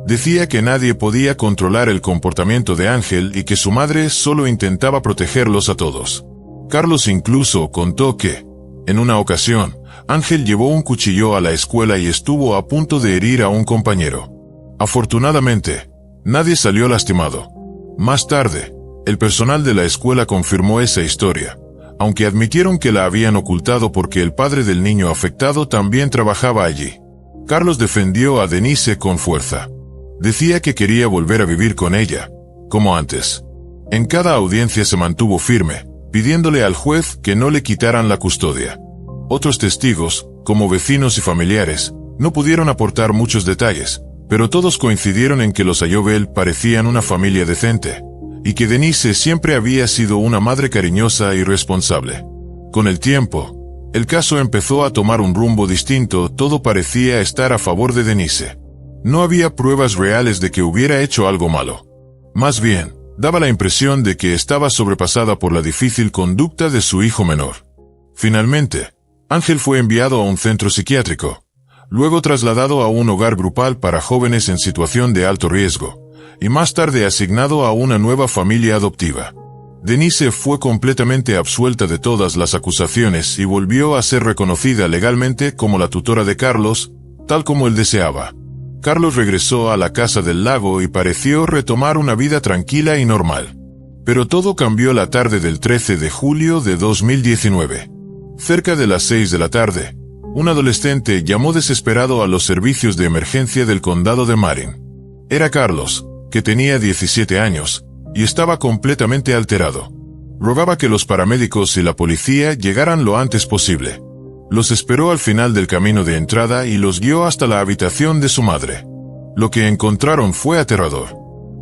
Decía que nadie podía controlar el comportamiento de Ángel y que su madre solo intentaba protegerlos a todos. Carlos incluso contó que, en una ocasión, Ángel llevó un cuchillo a la escuela y estuvo a punto de herir a un compañero. Afortunadamente, nadie salió lastimado. Más tarde, el personal de la escuela confirmó esa historia, aunque admitieron que la habían ocultado porque el padre del niño afectado también trabajaba allí. Carlos defendió a Denise con fuerza. Decía que quería volver a vivir con ella, como antes. En cada audiencia se mantuvo firme, pidiéndole al juez que no le quitaran la custodia. Otros testigos, como vecinos y familiares, no pudieron aportar muchos detalles, pero todos coincidieron en que los Ayobel parecían una familia decente, y que Denise siempre había sido una madre cariñosa y responsable. Con el tiempo, el caso empezó a tomar un rumbo distinto. Todo parecía estar a favor de Denise. No había pruebas reales de que hubiera hecho algo malo. Más bien, daba la impresión de que estaba sobrepasada por la difícil conducta de su hijo menor. Finalmente, Ángel fue enviado a un centro psiquiátrico, luego trasladado a un hogar grupal para jóvenes en situación de alto riesgo, y más tarde asignado a una nueva familia adoptiva. Denise fue completamente absuelta de todas las acusaciones y volvió a ser reconocida legalmente como la tutora de Carlos, tal como él deseaba. Carlos regresó a la casa del lago y pareció retomar una vida tranquila y normal. Pero todo cambió la tarde del 13 de julio de 2019. Cerca de las 6 de la tarde, un adolescente llamó desesperado a los servicios de emergencia del condado de Marin. Era Carlos, que tenía 17 años, y estaba completamente alterado. Rogaba que los paramédicos y la policía llegaran lo antes posible. Los esperó al final del camino de entrada y los guió hasta la habitación de su madre. Lo que encontraron fue aterrador.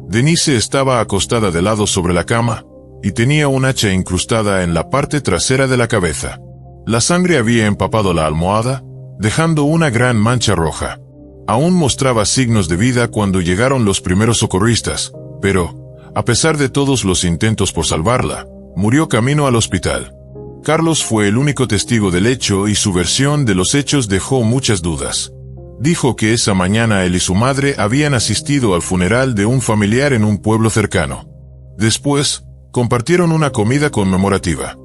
Denise estaba acostada de lado sobre la cama, y tenía un hacha incrustada en la parte trasera de la cabeza. La sangre había empapado la almohada, dejando una gran mancha roja. Aún mostraba signos de vida cuando llegaron los primeros socorristas, pero, a pesar de todos los intentos por salvarla, murió camino al hospital. Carlos fue el único testigo del hecho y su versión de los hechos dejó muchas dudas. Dijo que esa mañana él y su madre habían asistido al funeral de un familiar en un pueblo cercano. Después, compartieron una comida conmemorativa.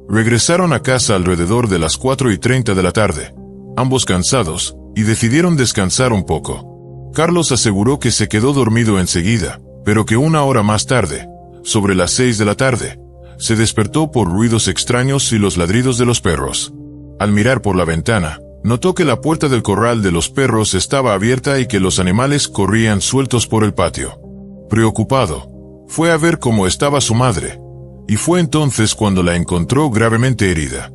Regresaron a casa alrededor de las 4:30 de la tarde, ambos cansados, y decidieron descansar un poco. Carlos aseguró que se quedó dormido enseguida, pero que una hora más tarde, sobre las 6 de la tarde, se despertó por ruidos extraños y los ladridos de los perros. Al mirar por la ventana, notó que la puerta del corral de los perros estaba abierta y que los animales corrían sueltos por el patio. Preocupado, fue a ver cómo estaba su madre, y fue entonces cuando la encontró gravemente herida.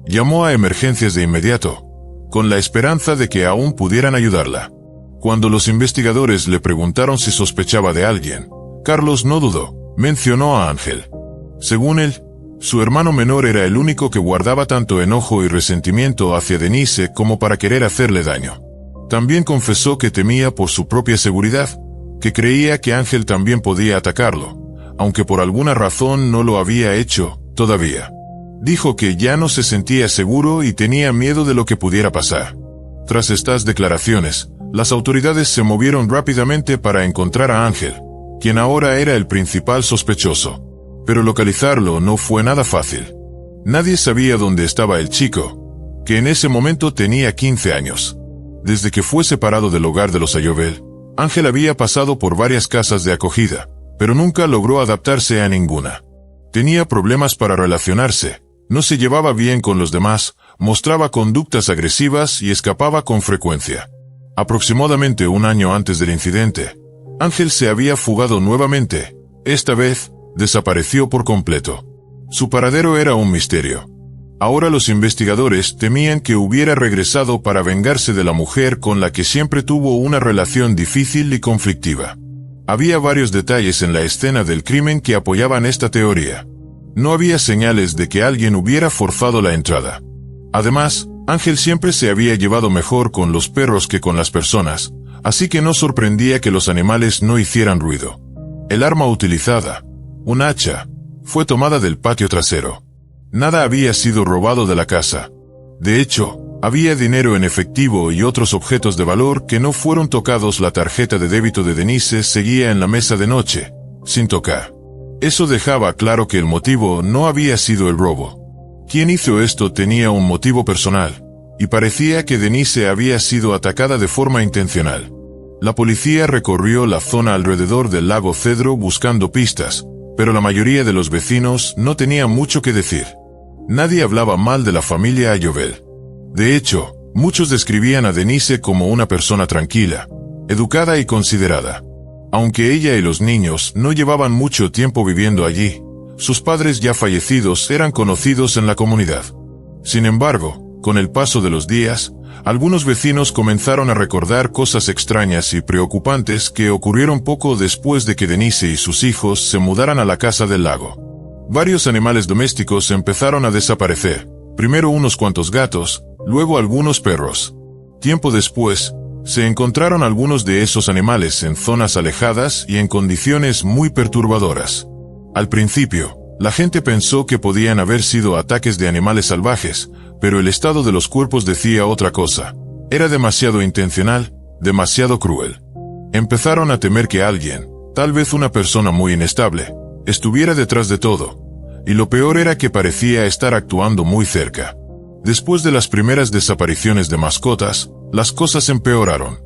Llamó a emergencias de inmediato, con la esperanza de que aún pudieran ayudarla. Cuando los investigadores le preguntaron si sospechaba de alguien, Carlos no dudó, mencionó a Ángel. Según él, su hermano menor era el único que guardaba tanto enojo y resentimiento hacia Denise como para querer hacerle daño. También confesó que temía por su propia seguridad, que creía que Ángel también podía atacarlo, aunque por alguna razón no lo había hecho todavía. Dijo que ya no se sentía seguro y tenía miedo de lo que pudiera pasar. Tras estas declaraciones, las autoridades se movieron rápidamente para encontrar a Ángel, quien ahora era el principal sospechoso. Pero localizarlo no fue nada fácil. Nadie sabía dónde estaba el chico, que en ese momento tenía 15 años. Desde que fue separado del hogar de los Ayobel, Ángel había pasado por varias casas de acogida, pero nunca logró adaptarse a ninguna. Tenía problemas para relacionarse, no se llevaba bien con los demás, mostraba conductas agresivas y escapaba con frecuencia. Aproximadamente un año antes del incidente, Ángel se había fugado nuevamente. Esta vez, desapareció por completo. Su paradero era un misterio. Ahora los investigadores temían que hubiera regresado para vengarse de la mujer con la que siempre tuvo una relación difícil y conflictiva. Había varios detalles en la escena del crimen que apoyaban esta teoría. No había señales de que alguien hubiera forzado la entrada. Además, Ángel siempre se había llevado mejor con los perros que con las personas, así que no sorprendía que los animales no hicieran ruido. El arma utilizada, un hacha, fue tomada del patio trasero. Nada había sido robado de la casa. De hecho, había dinero en efectivo y otros objetos de valor que no fueron tocados. La tarjeta de débito de Denise seguía en la mesa de noche, sin tocar. Eso dejaba claro que el motivo no había sido el robo. Quien hizo esto tenía un motivo personal, y parecía que Denise había sido atacada de forma intencional. La policía recorrió la zona alrededor del lago Cedro buscando pistas, pero la mayoría de los vecinos no tenía mucho que decir. Nadie hablaba mal de la familia Ayobel. De hecho, muchos describían a Denise como una persona tranquila, educada y considerada. Aunque ella y los niños no llevaban mucho tiempo viviendo allí, sus padres ya fallecidos eran conocidos en la comunidad. Sin embargo, con el paso de los días, algunos vecinos comenzaron a recordar cosas extrañas y preocupantes que ocurrieron poco después de que Denise y sus hijos se mudaran a la casa del lago. Varios animales domésticos empezaron a desaparecer, primero unos cuantos gatos, luego algunos perros. Tiempo después, se encontraron algunos de esos animales en zonas alejadas y en condiciones muy perturbadoras. Al principio, la gente pensó que podían haber sido ataques de animales salvajes, pero el estado de los cuerpos decía otra cosa. Era demasiado intencional, demasiado cruel. Empezaron a temer que alguien, tal vez una persona muy inestable, estuviera detrás de todo, y lo peor era que parecía estar actuando muy cerca. Después de las primeras desapariciones de mascotas, las cosas empeoraron.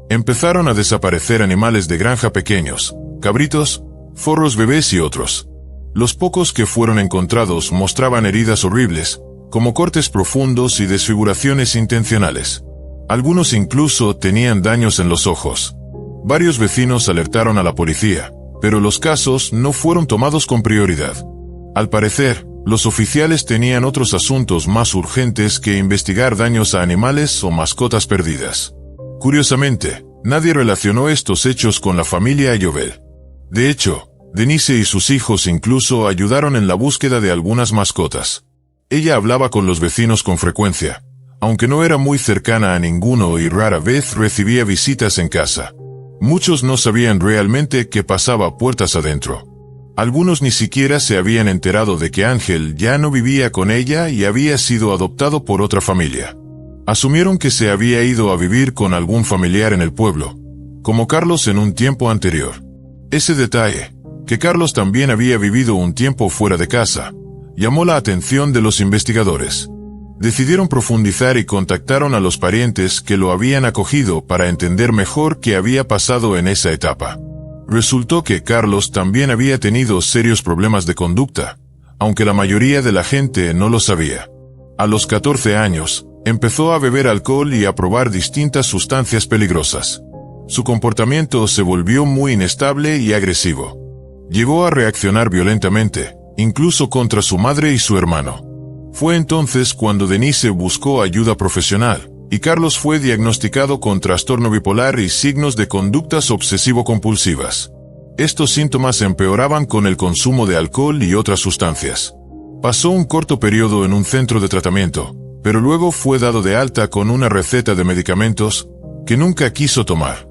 Empezaron a desaparecer animales de granja pequeños, cabritos, zorros bebés y otros. Los pocos que fueron encontrados mostraban heridas horribles, como cortes profundos y desfiguraciones intencionales. Algunos incluso tenían daños en los ojos. Varios vecinos alertaron a la policía, pero los casos no fueron tomados con prioridad. Al parecer, los oficiales tenían otros asuntos más urgentes que investigar daños a animales o mascotas perdidas. Curiosamente, nadie relacionó estos hechos con la familia Ayobel. De hecho, Denise y sus hijos incluso ayudaron en la búsqueda de algunas mascotas. Ella hablaba con los vecinos con frecuencia, aunque no era muy cercana a ninguno y rara vez recibía visitas en casa. Muchos no sabían realmente qué pasaba puertas adentro. Algunos ni siquiera se habían enterado de que Ángel ya no vivía con ella y había sido adoptado por otra familia. Asumieron que se había ido a vivir con algún familiar en el pueblo, como Carlos en un tiempo anterior. Ese detalle, que Carlos también había vivido un tiempo fuera de casa, llamó la atención de los investigadores. Decidieron profundizar y contactaron a los parientes que lo habían acogido para entender mejor qué había pasado en esa etapa. Resultó que Carlos también había tenido serios problemas de conducta, aunque la mayoría de la gente no lo sabía. A los 14 años, empezó a beber alcohol y a probar distintas sustancias peligrosas. Su comportamiento se volvió muy inestable y agresivo. Llegó a reaccionar violentamente, incluso contra su madre y su hermano. Fue entonces cuando Denise buscó ayuda profesional, y Carlos fue diagnosticado con trastorno bipolar y signos de conductas obsesivo-compulsivas. Estos síntomas empeoraban con el consumo de alcohol y otras sustancias. Pasó un corto periodo en un centro de tratamiento, pero luego fue dado de alta con una receta de medicamentos que nunca quiso tomar.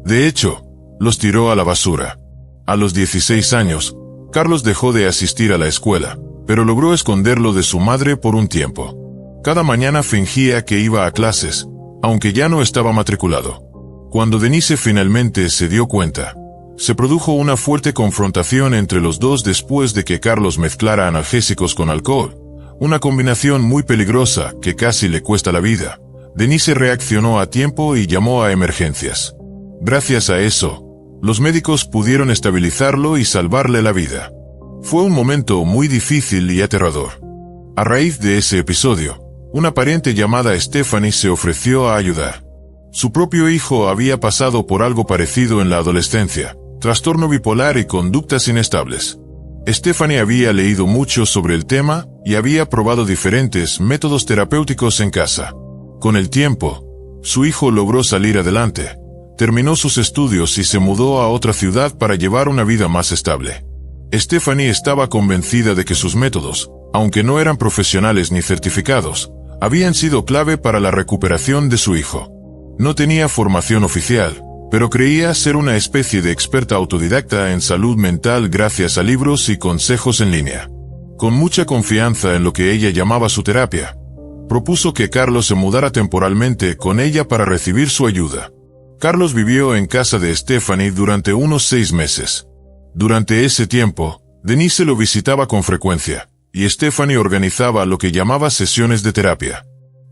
De hecho, los tiró a la basura. A los 16 años, Carlos dejó de asistir a la escuela, pero logró esconderlo de su madre por un tiempo. Cada mañana fingía que iba a clases, aunque ya no estaba matriculado. Cuando Denise finalmente se dio cuenta, se produjo una fuerte confrontación entre los dos después de que Carlos mezclara analgésicos con alcohol, una combinación muy peligrosa que casi le cuesta la vida. Denise reaccionó a tiempo y llamó a emergencias. Gracias a eso, los médicos pudieron estabilizarlo y salvarle la vida. Fue un momento muy difícil y aterrador. A raíz de ese episodio, una pariente llamada Stephanie se ofreció a ayudar. Su propio hijo había pasado por algo parecido en la adolescencia, trastorno bipolar y conductas inestables. Stephanie había leído mucho sobre el tema y había probado diferentes métodos terapéuticos en casa. Con el tiempo, su hijo logró salir adelante, terminó sus estudios y se mudó a otra ciudad para llevar una vida más estable. Stephanie estaba convencida de que sus métodos, aunque no eran profesionales ni certificados, habían sido clave para la recuperación de su hijo. No tenía formación oficial, pero creía ser una especie de experta autodidacta en salud mental gracias a libros y consejos en línea. Con mucha confianza en lo que ella llamaba su terapia, propuso que Carlos se mudara temporalmente con ella para recibir su ayuda. Carlos vivió en casa de Stephanie durante unos 6 meses. Durante ese tiempo, Denise lo visitaba con frecuencia, y Stephanie organizaba lo que llamaba sesiones de terapia.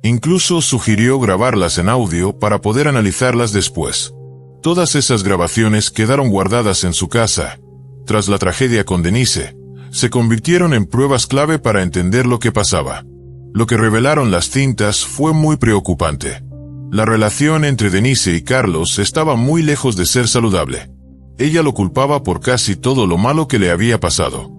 Incluso sugirió grabarlas en audio para poder analizarlas después. Todas esas grabaciones quedaron guardadas en su casa. Tras la tragedia con Denise, se convirtieron en pruebas clave para entender lo que pasaba. Lo que revelaron las cintas fue muy preocupante. La relación entre Denise y Carlos estaba muy lejos de ser saludable. Ella lo culpaba por casi todo lo malo que le había pasado.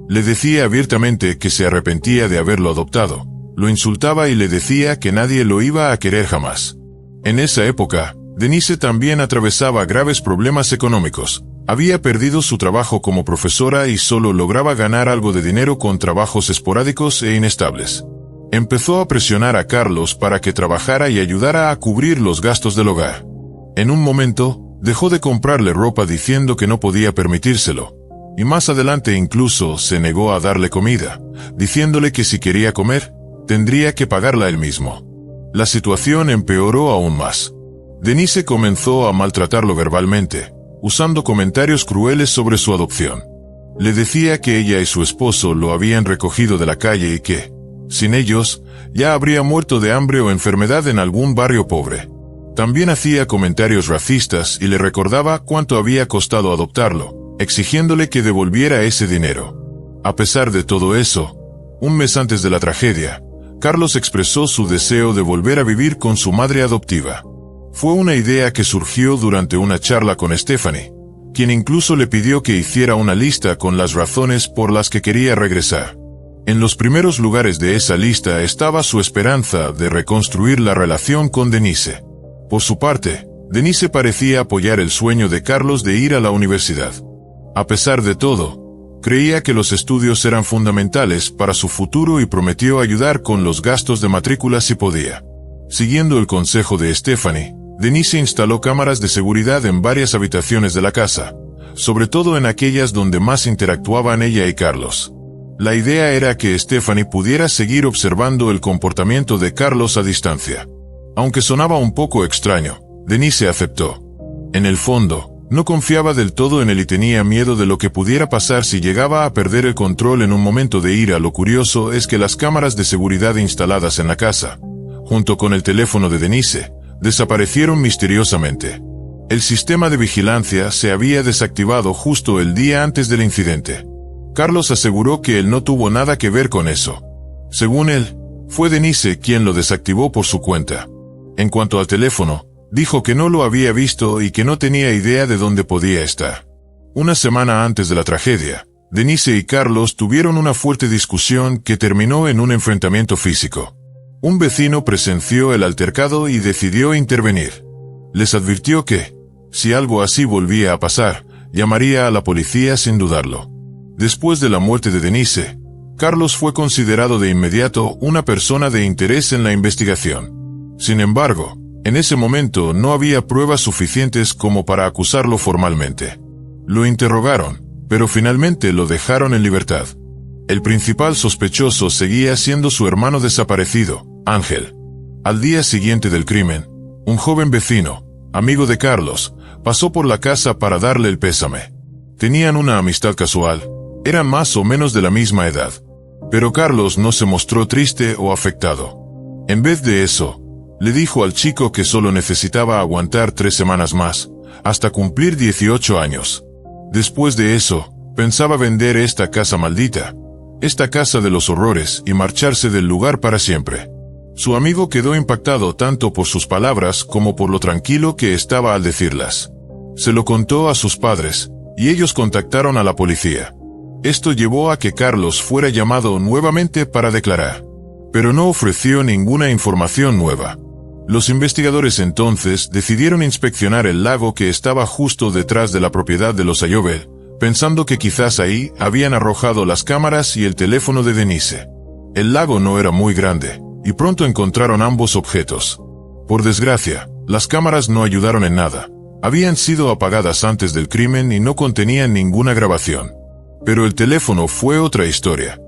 Le decía abiertamente que se arrepentía de haberlo adoptado. Lo insultaba y le decía que nadie lo iba a querer jamás. En esa época, Denise también atravesaba graves problemas económicos. Había perdido su trabajo como profesora y solo lograba ganar algo de dinero con trabajos esporádicos e inestables. Empezó a presionar a Carlos para que trabajara y ayudara a cubrir los gastos del hogar. En un momento, dejó de comprarle ropa diciendo que no podía permitírselo, y más adelante incluso se negó a darle comida, diciéndole que si quería comer, tendría que pagarla él mismo. La situación empeoró aún más. Denise comenzó a maltratarlo verbalmente, usando comentarios crueles sobre su adopción. Le decía que ella y su esposo lo habían recogido de la calle y que, sin ellos, ya habría muerto de hambre o enfermedad en algún barrio pobre. También hacía comentarios racistas y le recordaba cuánto había costado adoptarlo, exigiéndole que devolviera ese dinero. A pesar de todo eso, un mes antes de la tragedia, Carlos expresó su deseo de volver a vivir con su madre adoptiva. Fue una idea que surgió durante una charla con Stephanie, quien incluso le pidió que hiciera una lista con las razones por las que quería regresar. En los primeros lugares de esa lista estaba su esperanza de reconstruir la relación con Denise. Por su parte, Denise parecía apoyar el sueño de Carlos de ir a la universidad. A pesar de todo, creía que los estudios eran fundamentales para su futuro y prometió ayudar con los gastos de matrícula si podía. Siguiendo el consejo de Stephanie, Denise instaló cámaras de seguridad en varias habitaciones de la casa, sobre todo en aquellas donde más interactuaban ella y Carlos. La idea era que Stephanie pudiera seguir observando el comportamiento de Carlos a distancia. Aunque sonaba un poco extraño, Denise aceptó. En el fondo, no confiaba del todo en él y tenía miedo de lo que pudiera pasar si llegaba a perder el control en un momento de ira. Lo curioso es que las cámaras de seguridad instaladas en la casa, junto con el teléfono de Denise, desaparecieron misteriosamente. El sistema de vigilancia se había desactivado justo el día antes del incidente. Carlos aseguró que él no tuvo nada que ver con eso. Según él, fue Denise quien lo desactivó por su cuenta. En cuanto al teléfono, dijo que no lo había visto y que no tenía idea de dónde podía estar. Una semana antes de la tragedia, Denise y Carlos tuvieron una fuerte discusión que terminó en un enfrentamiento físico. Un vecino presenció el altercado y decidió intervenir. Les advirtió que, si algo así volvía a pasar, llamaría a la policía sin dudarlo. Después de la muerte de Denise, Carlos fue considerado de inmediato una persona de interés en la investigación. Sin embargo, en ese momento no había pruebas suficientes como para acusarlo formalmente. Lo interrogaron, pero finalmente lo dejaron en libertad. El principal sospechoso seguía siendo su hermano desaparecido, Ángel. Al día siguiente del crimen, un joven vecino, amigo de Carlos, pasó por la casa para darle el pésame. Tenían una amistad casual, eran más o menos de la misma edad. Pero Carlos no se mostró triste o afectado. En vez de eso, le dijo al chico que solo necesitaba aguantar 3 semanas más, hasta cumplir 18 años. Después de eso, pensaba vender esta casa maldita, esta casa de los horrores, y marcharse del lugar para siempre. Su amigo quedó impactado tanto por sus palabras como por lo tranquilo que estaba al decirlas. Se lo contó a sus padres, y ellos contactaron a la policía. Esto llevó a que Carlos fuera llamado nuevamente para declarar, pero no ofreció ninguna información nueva. Los investigadores entonces decidieron inspeccionar el lago que estaba justo detrás de la propiedad de los Ayobel, pensando que quizás ahí habían arrojado las cámaras y el teléfono de Denise. El lago no era muy grande, y pronto encontraron ambos objetos. Por desgracia, las cámaras no ayudaron en nada. Habían sido apagadas antes del crimen y no contenían ninguna grabación. Pero el teléfono fue otra historia.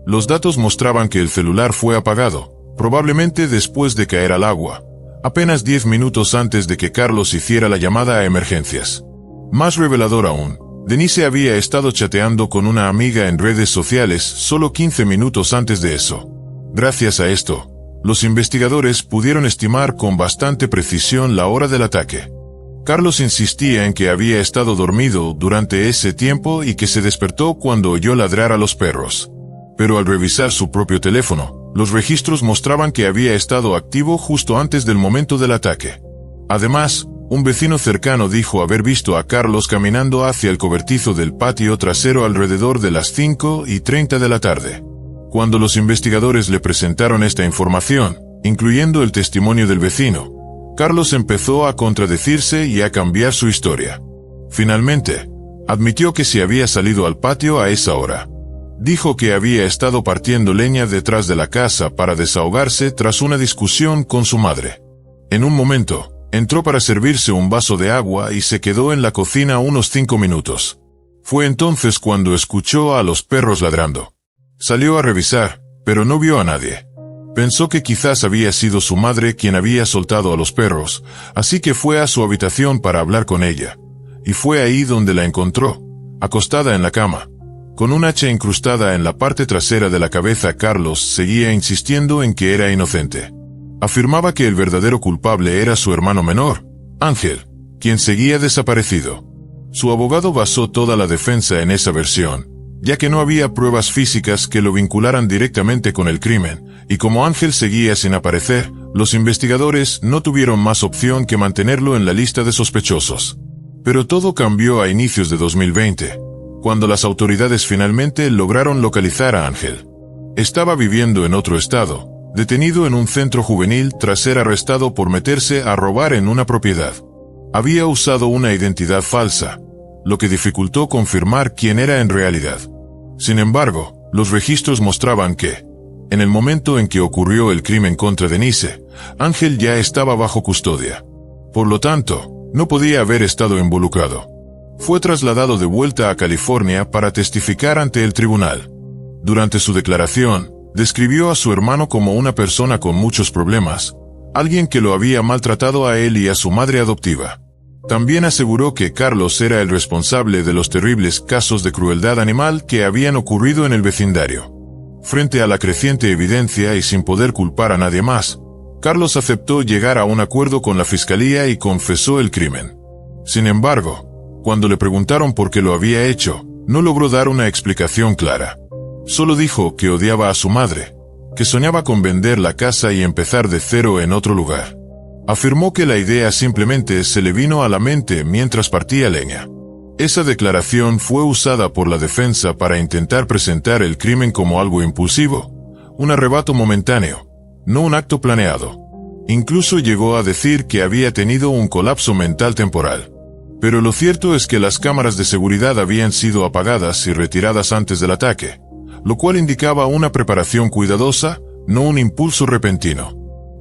Los datos mostraban que el celular fue apagado, probablemente después de caer al agua, apenas 10 minutos antes de que Carlos hiciera la llamada a emergencias. Más revelador aún, Denise había estado chateando con una amiga en redes sociales solo 15 minutos antes de eso. Gracias a esto, los investigadores pudieron estimar con bastante precisión la hora del ataque. Carlos insistía en que había estado dormido durante ese tiempo y que se despertó cuando oyó ladrar a los perros. Pero al revisar su propio teléfono, los registros mostraban que había estado activo justo antes del momento del ataque. Además, un vecino cercano dijo haber visto a Carlos caminando hacia el cobertizo del patio trasero alrededor de las 5:30 de la tarde. Cuando los investigadores le presentaron esta información, incluyendo el testimonio del vecino, Carlos empezó a contradecirse y a cambiar su historia. Finalmente, admitió que se había salido al patio a esa hora. Dijo que había estado partiendo leña detrás de la casa para desahogarse tras una discusión con su madre. En un momento, entró para servirse un vaso de agua y se quedó en la cocina unos 5 minutos. Fue entonces cuando escuchó a los perros ladrando. Salió a revisar, pero no vio a nadie. Pensó que quizás había sido su madre quien había soltado a los perros, así que fue a su habitación para hablar con ella. Y fue ahí donde la encontró, acostada en la cama. Con un hacha incrustada en la parte trasera de la cabeza. Carlos seguía insistiendo en que era inocente. Afirmaba que el verdadero culpable era su hermano menor, Ángel, quien seguía desaparecido. Su abogado basó toda la defensa en esa versión, ya que no había pruebas físicas que lo vincularan directamente con el crimen, y como Ángel seguía sin aparecer, Los investigadores no tuvieron más opción que mantenerlo en la lista de sospechosos. Pero todo cambió a inicios de 2020, cuando las autoridades finalmente lograron localizar a Ángel. Estaba viviendo en otro estado, detenido en un centro juvenil tras ser arrestado por meterse a robar en una propiedad. Había usado una identidad falsa, lo que dificultó confirmar quién era en realidad. Sin embargo, los registros mostraban que, en el momento en que ocurrió el crimen contra Denise, Ángel ya estaba bajo custodia. Por lo tanto, no podía haber estado involucrado. Fue trasladado de vuelta a California para testificar ante el tribunal. Durante su declaración, describió a su hermano como una persona con muchos problemas, alguien que lo había maltratado a él y a su madre adoptiva. También aseguró que Carlos era el responsable de los terribles casos de crueldad animal que habían ocurrido en el vecindario. Frente a la creciente evidencia y sin poder culpar a nadie más, Carlos aceptó llegar a un acuerdo con la fiscalía y confesó el crimen. Sin embargo, cuando le preguntaron por qué lo había hecho, no logró dar una explicación clara. Solo dijo que odiaba a su madre, que soñaba con vender la casa y empezar de cero en otro lugar. Afirmó que la idea simplemente se le vino a la mente mientras partía leña. Esa declaración fue usada por la defensa para intentar presentar el crimen como algo impulsivo, un arrebato momentáneo, no un acto planeado. Incluso llegó a decir que había tenido un colapso mental temporal. Pero lo cierto es que las cámaras de seguridad habían sido apagadas y retiradas antes del ataque, lo cual indicaba una preparación cuidadosa, no un impulso repentino.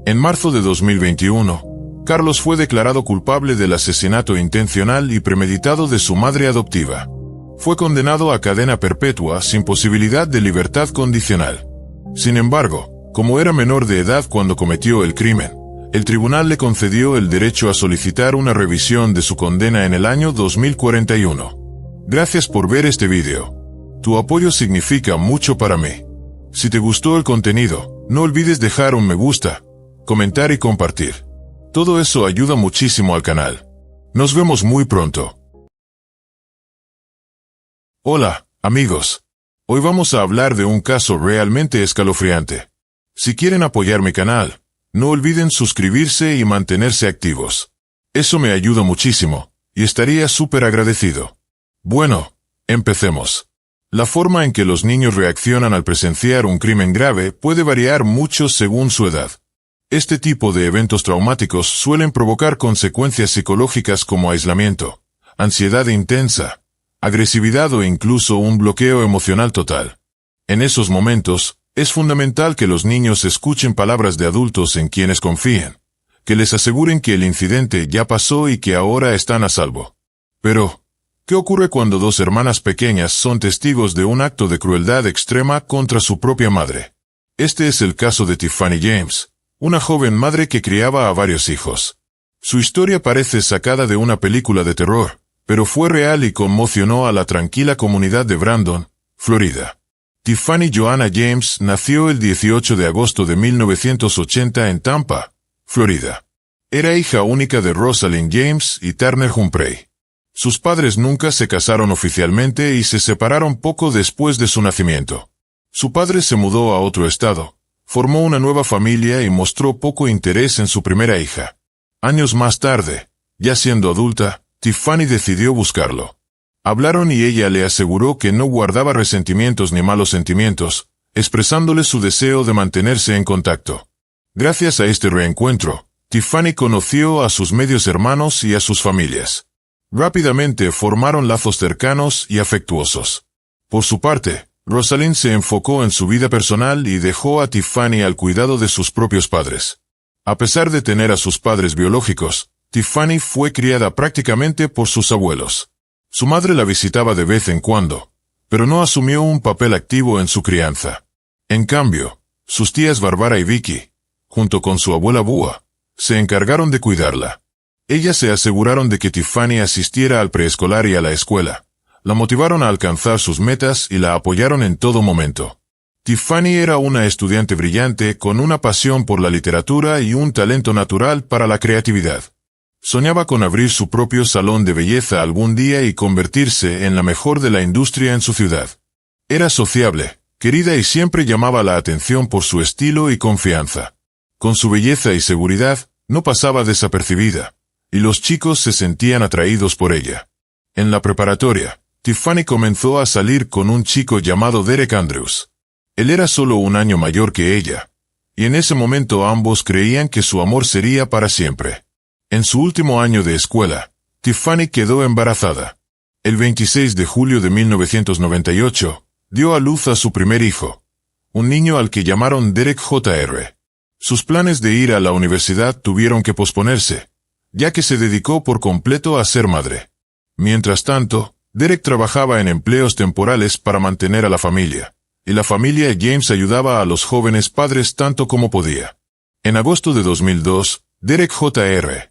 En marzo de 2021, Carlos fue declarado culpable del asesinato intencional y premeditado de su madre adoptiva. Fue condenado a cadena perpetua sin posibilidad de libertad condicional. Sin embargo, como era menor de edad cuando cometió el crimen, el tribunal le concedió el derecho a solicitar una revisión de su condena en el año 2041. Gracias por ver este video. Tu apoyo significa mucho para mí. Si te gustó el contenido, no olvides dejar un me gusta, comentar y compartir. Todo eso ayuda muchísimo al canal. Nos vemos muy pronto. Hola, amigos. Hoy vamos a hablar de un caso realmente escalofriante. Si quieren apoyar mi canal, no olviden suscribirse y mantenerse activos. Eso me ayuda muchísimo, y estaría súper agradecido. Bueno, empecemos. La forma en que los niños reaccionan al presenciar un crimen grave puede variar mucho según su edad. Este tipo de eventos traumáticos suelen provocar consecuencias psicológicas como aislamiento, ansiedad intensa, agresividad o incluso un bloqueo emocional total. En esos momentos, es fundamental que los niños escuchen palabras de adultos en quienes confíen, que les aseguren que el incidente ya pasó y que ahora están a salvo. Pero, ¿qué ocurre cuando dos hermanas pequeñas son testigos de un acto de crueldad extrema contra su propia madre? Este es el caso de Tiffany James, una joven madre que criaba a varios hijos. Su historia parece sacada de una película de terror, pero fue real y conmocionó a la tranquila comunidad de Brandon, Florida. Tiffany Joanna James nació el 18 de agosto de 1980 en Tampa, Florida. Era hija única de Rosalind James y Turner Humphrey. Sus padres nunca se casaron oficialmente y se separaron poco después de su nacimiento. Su padre se mudó a otro estado, formó una nueva familia y mostró poco interés en su primera hija. Años más tarde, ya siendo adulta, Tiffany decidió buscarlo. Hablaron y ella le aseguró que no guardaba resentimientos ni malos sentimientos, expresándole su deseo de mantenerse en contacto. Gracias a este reencuentro, Tiffany conoció a sus medios hermanos y a sus familias. Rápidamente formaron lazos cercanos y afectuosos. Por su parte, Rosalind se enfocó en su vida personal y dejó a Tiffany al cuidado de sus propios padres. A pesar de tener a sus padres biológicos, Tiffany fue criada prácticamente por sus abuelos. Su madre la visitaba de vez en cuando, pero no asumió un papel activo en su crianza. En cambio, sus tías Barbara y Vicky, junto con su abuela Bua, se encargaron de cuidarla. Ellas se aseguraron de que Tiffany asistiera al preescolar y a la escuela, la motivaron a alcanzar sus metas y la apoyaron en todo momento. Tiffany era una estudiante brillante con una pasión por la literatura y un talento natural para la creatividad. Soñaba con abrir su propio salón de belleza algún día y convertirse en la mejor de la industria en su ciudad. Era sociable, querida y siempre llamaba la atención por su estilo y confianza. Con su belleza y seguridad, no pasaba desapercibida, y los chicos se sentían atraídos por ella. En la preparatoria, Tiffany comenzó a salir con un chico llamado Derek Andrews. Él era solo un año mayor que ella, y en ese momento ambos creían que su amor sería para siempre. En su último año de escuela, Tiffany quedó embarazada. El 26 de julio de 1998, dio a luz a su primer hijo, un niño al que llamaron Derek Jr. Sus planes de ir a la universidad tuvieron que posponerse, ya que se dedicó por completo a ser madre. Mientras tanto, Derek trabajaba en empleos temporales para mantener a la familia, y la familia James ayudaba a los jóvenes padres tanto como podía. En agosto de 2002, Derek Jr.,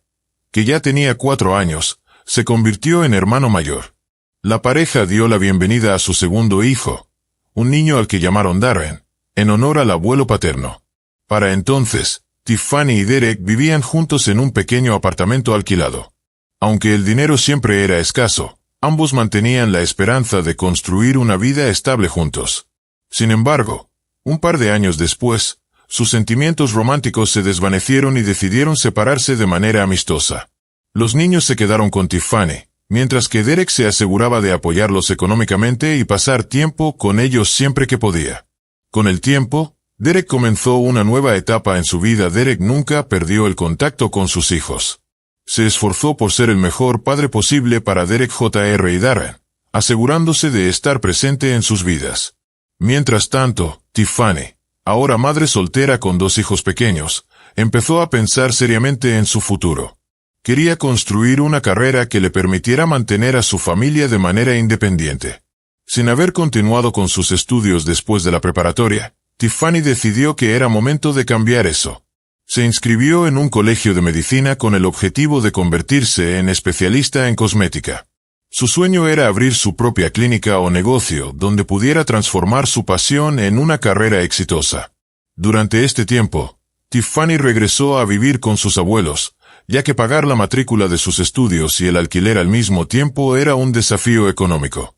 que ya tenía 4 años, se convirtió en hermano mayor. La pareja dio la bienvenida a su segundo hijo, un niño al que llamaron Darren, en honor al abuelo paterno. Para entonces, Tiffany y Derek vivían juntos en un pequeño apartamento alquilado. Aunque el dinero siempre era escaso, ambos mantenían la esperanza de construir una vida estable juntos. Sin embargo, un par de años después, sus sentimientos románticos se desvanecieron y decidieron separarse de manera amistosa. Los niños se quedaron con Tiffany, mientras que Derek se aseguraba de apoyarlos económicamente y pasar tiempo con ellos siempre que podía. Con el tiempo, Derek comenzó una nueva etapa en su vida. Derek nunca perdió el contacto con sus hijos. Se esforzó por ser el mejor padre posible para Derek Jr. y Darren, asegurándose de estar presente en sus vidas. Mientras tanto, Tiffany, ahora madre soltera con 2 hijos pequeños, empezó a pensar seriamente en su futuro. Quería construir una carrera que le permitiera mantener a su familia de manera independiente. Sin haber continuado con sus estudios después de la preparatoria, Tiffany decidió que era momento de cambiar eso. Se inscribió en un colegio de medicina con el objetivo de convertirse en especialista en cosmética. Su sueño era abrir su propia clínica o negocio donde pudiera transformar su pasión en una carrera exitosa. Durante este tiempo, Tiffany regresó a vivir con sus abuelos, ya que pagar la matrícula de sus estudios y el alquiler al mismo tiempo era un desafío económico.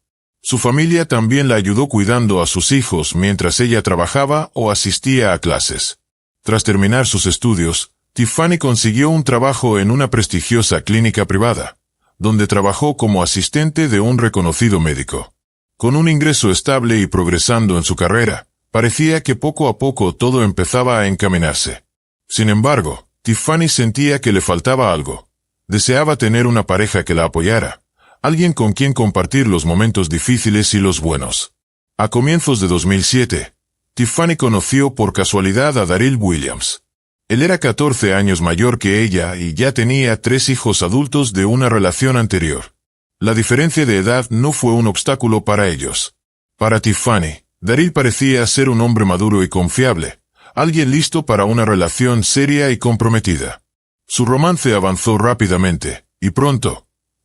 Su familia también la ayudó cuidando a sus hijos mientras ella trabajaba o asistía a clases. Tras terminar sus estudios, Tiffany consiguió un trabajo en una prestigiosa clínica privada, donde trabajó como asistente de un reconocido médico. Con un ingreso estable y progresando en su carrera, parecía que poco a poco todo empezaba a encaminarse. Sin embargo, Tiffany sentía que le faltaba algo. Deseaba tener una pareja que la apoyara, alguien con quien compartir los momentos difíciles y los buenos. A comienzos de 2007, Tiffany conoció por casualidad a Daryl Williams. Él era 14 años mayor que ella y ya tenía 3 hijos adultos de una relación anterior. La diferencia de edad no fue un obstáculo para ellos. Para Tiffany, Daryl parecía ser un hombre maduro y confiable, alguien listo para una relación seria y comprometida. Su romance avanzó rápidamente, y pronto,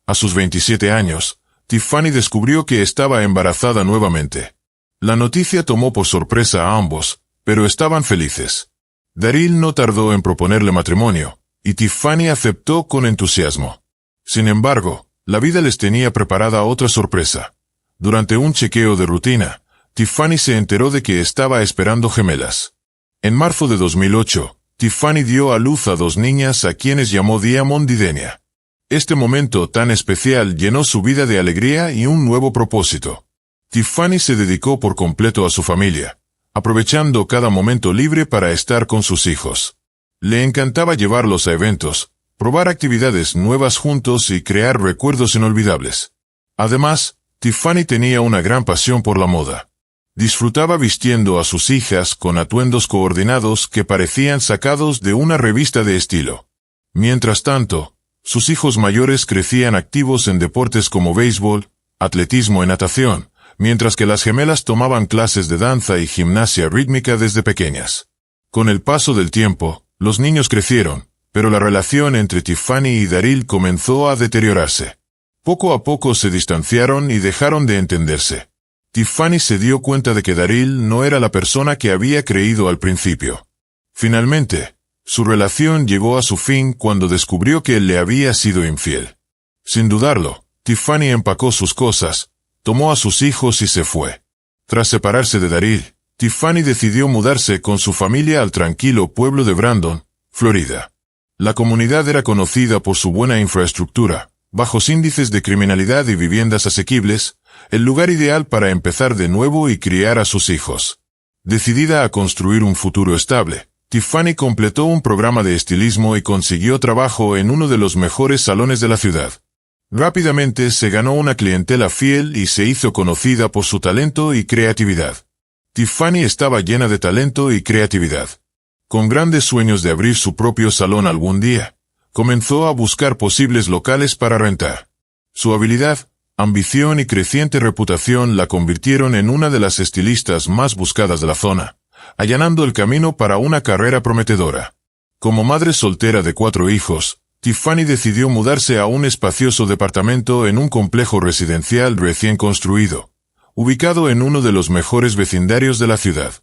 a sus 27 años, Tiffany descubrió que estaba embarazada nuevamente. La noticia tomó por sorpresa a ambos, pero estaban felices. Daryl no tardó en proponerle matrimonio, y Tiffany aceptó con entusiasmo. Sin embargo, la vida les tenía preparada otra sorpresa. Durante un chequeo de rutina, Tiffany se enteró de que estaba esperando gemelas. En marzo de 2008, Tiffany dio a luz a 2 niñas a quienes llamó Diamond y Denia. Este momento tan especial llenó su vida de alegría y un nuevo propósito. Tiffany se dedicó por completo a su familia, aprovechando cada momento libre para estar con sus hijos. Le encantaba llevarlos a eventos, probar actividades nuevas juntos y crear recuerdos inolvidables. Además, Tiffany tenía una gran pasión por la moda. Disfrutaba vistiendo a sus hijas con atuendos coordinados que parecían sacados de una revista de estilo. Mientras tanto, sus hijos mayores crecían activos en deportes como béisbol, atletismo y natación, mientras que las gemelas tomaban clases de danza y gimnasia rítmica desde pequeñas. Con el paso del tiempo, los niños crecieron, pero la relación entre Tiffany y Daryl comenzó a deteriorarse. Poco a poco se distanciaron y dejaron de entenderse. Tiffany se dio cuenta de que Daryl no era la persona que había creído al principio. Finalmente, su relación llegó a su fin cuando descubrió que él le había sido infiel. Sin dudarlo, Tiffany empacó sus cosas, tomó a sus hijos y se fue. Tras separarse de Daryl, Tiffany decidió mudarse con su familia al tranquilo pueblo de Brandon, Florida. La comunidad era conocida por su buena infraestructura, bajos índices de criminalidad y viviendas asequibles, el lugar ideal para empezar de nuevo y criar a sus hijos. Decidida a construir un futuro estable, Tiffany completó un programa de estilismo y consiguió trabajo en uno de los mejores salones de la ciudad. Rápidamente se ganó una clientela fiel y se hizo conocida por su talento y creatividad. Tiffany estaba llena de talento y creatividad. Con grandes sueños de abrir su propio salón algún día, comenzó a buscar posibles locales para rentar. Su habilidad, ambición y creciente reputación la convirtieron en una de las estilistas más buscadas de la zona, allanando el camino para una carrera prometedora. Como madre soltera de 4 hijos, Tiffany decidió mudarse a un espacioso departamento en un complejo residencial recién construido, ubicado en uno de los mejores vecindarios de la ciudad.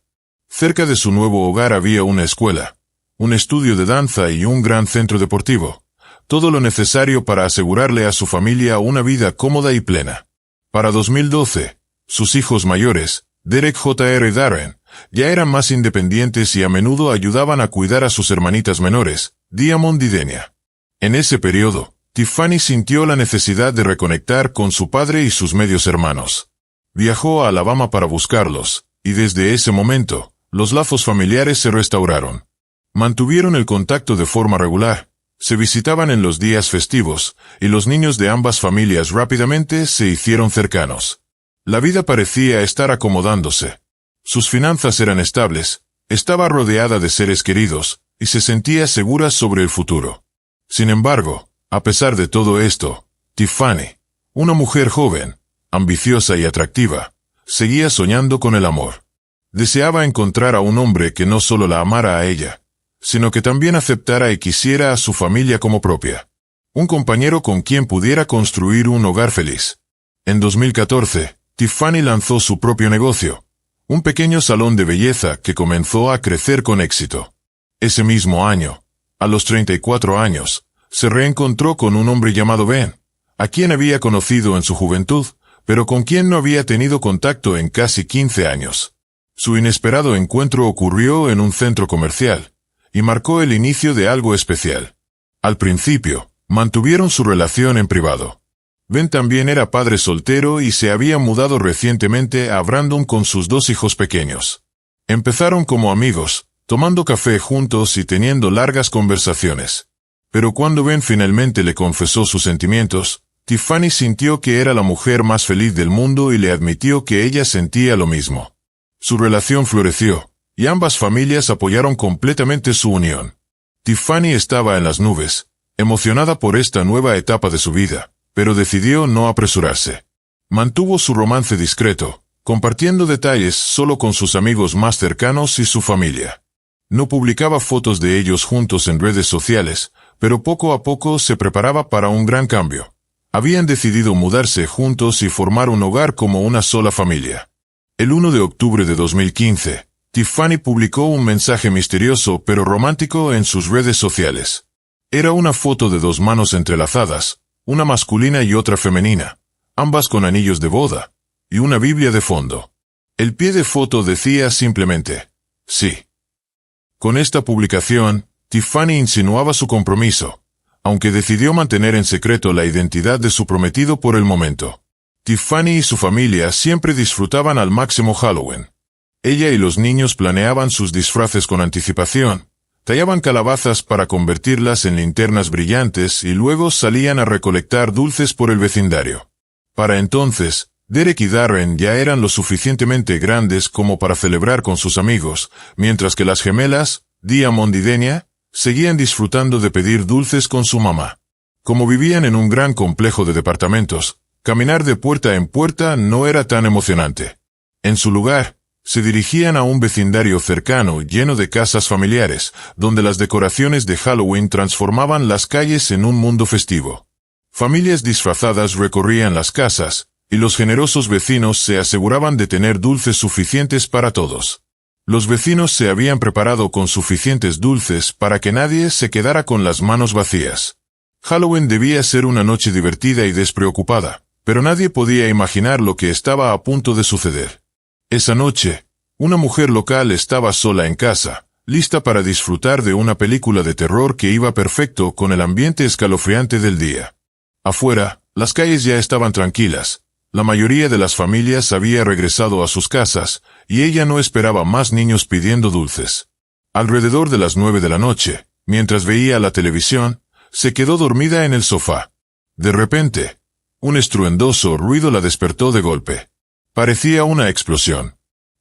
Cerca de su nuevo hogar había una escuela, un estudio de danza y un gran centro deportivo, todo lo necesario para asegurarle a su familia una vida cómoda y plena. Para 2012, sus hijos mayores, Derek Jr. y Darren, ya eran más independientes y a menudo ayudaban a cuidar a sus hermanitas menores, Diamond y Denia. En ese periodo, Tiffany sintió la necesidad de reconectar con su padre y sus medios hermanos. Viajó a Alabama para buscarlos, y desde ese momento, los lazos familiares se restauraron. Mantuvieron el contacto de forma regular, se visitaban en los días festivos, y los niños de ambas familias rápidamente se hicieron cercanos. La vida parecía estar acomodándose. Sus finanzas eran estables, estaba rodeada de seres queridos, y se sentía segura sobre el futuro. Sin embargo, a pesar de todo esto, Tiffany, una mujer joven, ambiciosa y atractiva, seguía soñando con el amor. Deseaba encontrar a un hombre que no solo la amara a ella, sino que también aceptara y quisiera a su familia como propia. Un compañero con quien pudiera construir un hogar feliz. En 2014, Tiffany lanzó su propio negocio, un pequeño salón de belleza que comenzó a crecer con éxito. Ese mismo año, a los 34 años, se reencontró con un hombre llamado Ben, a quien había conocido en su juventud, pero con quien no había tenido contacto en casi 15 años. Su inesperado encuentro ocurrió en un centro comercial, y marcó el inicio de algo especial. Al principio, mantuvieron su relación en privado. Ben también era padre soltero y se había mudado recientemente a Brandon con sus 2 hijos pequeños. Empezaron como amigos, tomando café juntos y teniendo largas conversaciones. Pero cuando Ben finalmente le confesó sus sentimientos, Tiffany sintió que era la mujer más feliz del mundo y le admitió que ella sentía lo mismo. Su relación floreció, y ambas familias apoyaron completamente su unión. Tiffany estaba en las nubes, emocionada por esta nueva etapa de su vida, pero decidió no apresurarse. Mantuvo su romance discreto, compartiendo detalles solo con sus amigos más cercanos y su familia. No publicaba fotos de ellos juntos en redes sociales, pero poco a poco se preparaba para un gran cambio. Habían decidido mudarse juntos y formar un hogar como una sola familia. El 1 de octubre de 2015, Tiffany publicó un mensaje misterioso pero romántico en sus redes sociales. Era una foto de 2 manos entrelazadas, una masculina y otra femenina, ambas con anillos de boda, y una Biblia de fondo. El pie de foto decía simplemente, sí. Con esta publicación, Tiffany insinuaba su compromiso, aunque decidió mantener en secreto la identidad de su prometido por el momento. Tiffany y su familia siempre disfrutaban al máximo Halloween. Ella y los niños planeaban sus disfraces con anticipación, tallaban calabazas para convertirlas en linternas brillantes y luego salían a recolectar dulces por el vecindario. Para entonces, Derek y Darren ya eran lo suficientemente grandes como para celebrar con sus amigos, mientras que las gemelas, Diamond y Denia, seguían disfrutando de pedir dulces con su mamá. Como vivían en un gran complejo de departamentos, caminar de puerta en puerta no era tan emocionante. En su lugar, se dirigían a un vecindario cercano lleno de casas familiares, donde las decoraciones de Halloween transformaban las calles en un mundo festivo. Familias disfrazadas recorrían las casas, y los generosos vecinos se aseguraban de tener dulces suficientes para todos. Los vecinos se habían preparado con suficientes dulces para que nadie se quedara con las manos vacías. Halloween debía ser una noche divertida y despreocupada, pero nadie podía imaginar lo que estaba a punto de suceder. Esa noche, Una mujer local estaba sola en casa, lista para disfrutar de una película de terror que iba perfecto con el ambiente escalofriante del día. Afuera, las calles ya estaban tranquilas. La mayoría de las familias había regresado a sus casas, y ella no esperaba más niños pidiendo dulces. Alrededor de las 9 de la noche, mientras veía la televisión, se quedó dormida en el sofá. De repente, un estruendoso ruido la despertó de golpe. Parecía una explosión.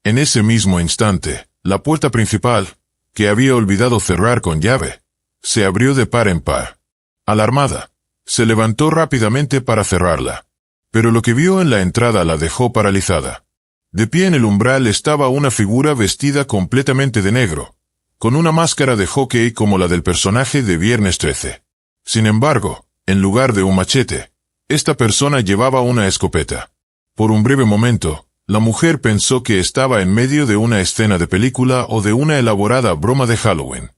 En ese mismo instante, la puerta principal, que había olvidado cerrar con llave, se abrió de par en par. Alarmada, se levantó rápidamente para cerrarla. Pero lo que vio en la entrada la dejó paralizada. De pie en el umbral estaba una figura vestida completamente de negro, con una máscara de hockey como la del personaje de Viernes 13. Sin embargo, en lugar de un machete, esta persona llevaba una escopeta. Por un breve momento, la mujer pensó que estaba en medio de una escena de película o de una elaborada broma de Halloween.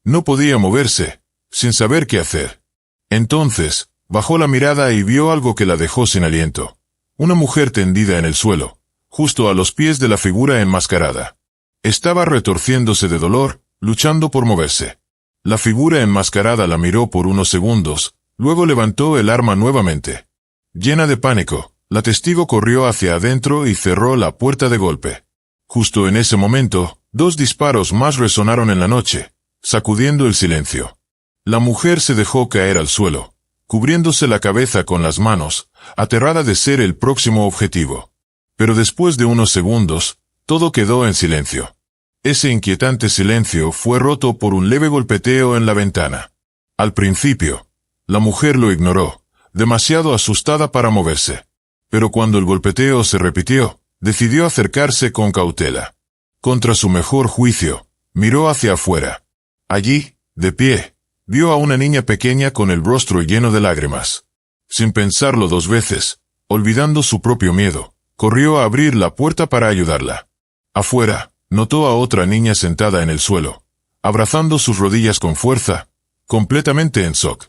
No podía moverse, sin saber qué hacer. Entonces, bajó la mirada y vio algo que la dejó sin aliento. Una mujer tendida en el suelo, justo a los pies de la figura enmascarada. Estaba retorciéndose de dolor, luchando por moverse. La figura enmascarada la miró por unos segundos, luego levantó el arma nuevamente. Llena de pánico, la testigo corrió hacia adentro y cerró la puerta de golpe. Justo en ese momento, 2 disparos más resonaron en la noche, sacudiendo el silencio. La mujer se dejó caer al suelo, cubriéndose la cabeza con las manos, aterrada de ser el próximo objetivo. Pero después de unos segundos, todo quedó en silencio. Ese inquietante silencio fue roto por un leve golpeteo en la ventana. Al principio, la mujer lo ignoró, demasiado asustada para moverse. Pero cuando el golpeteo se repitió, decidió acercarse con cautela. Contra su mejor juicio, miró hacia afuera. Allí, de pie, vio a una niña pequeña con el rostro lleno de lágrimas. Sin pensarlo 2 veces, olvidando su propio miedo, corrió a abrir la puerta para ayudarla. Afuera, notó a otra niña sentada en el suelo, abrazando sus rodillas con fuerza, completamente en shock.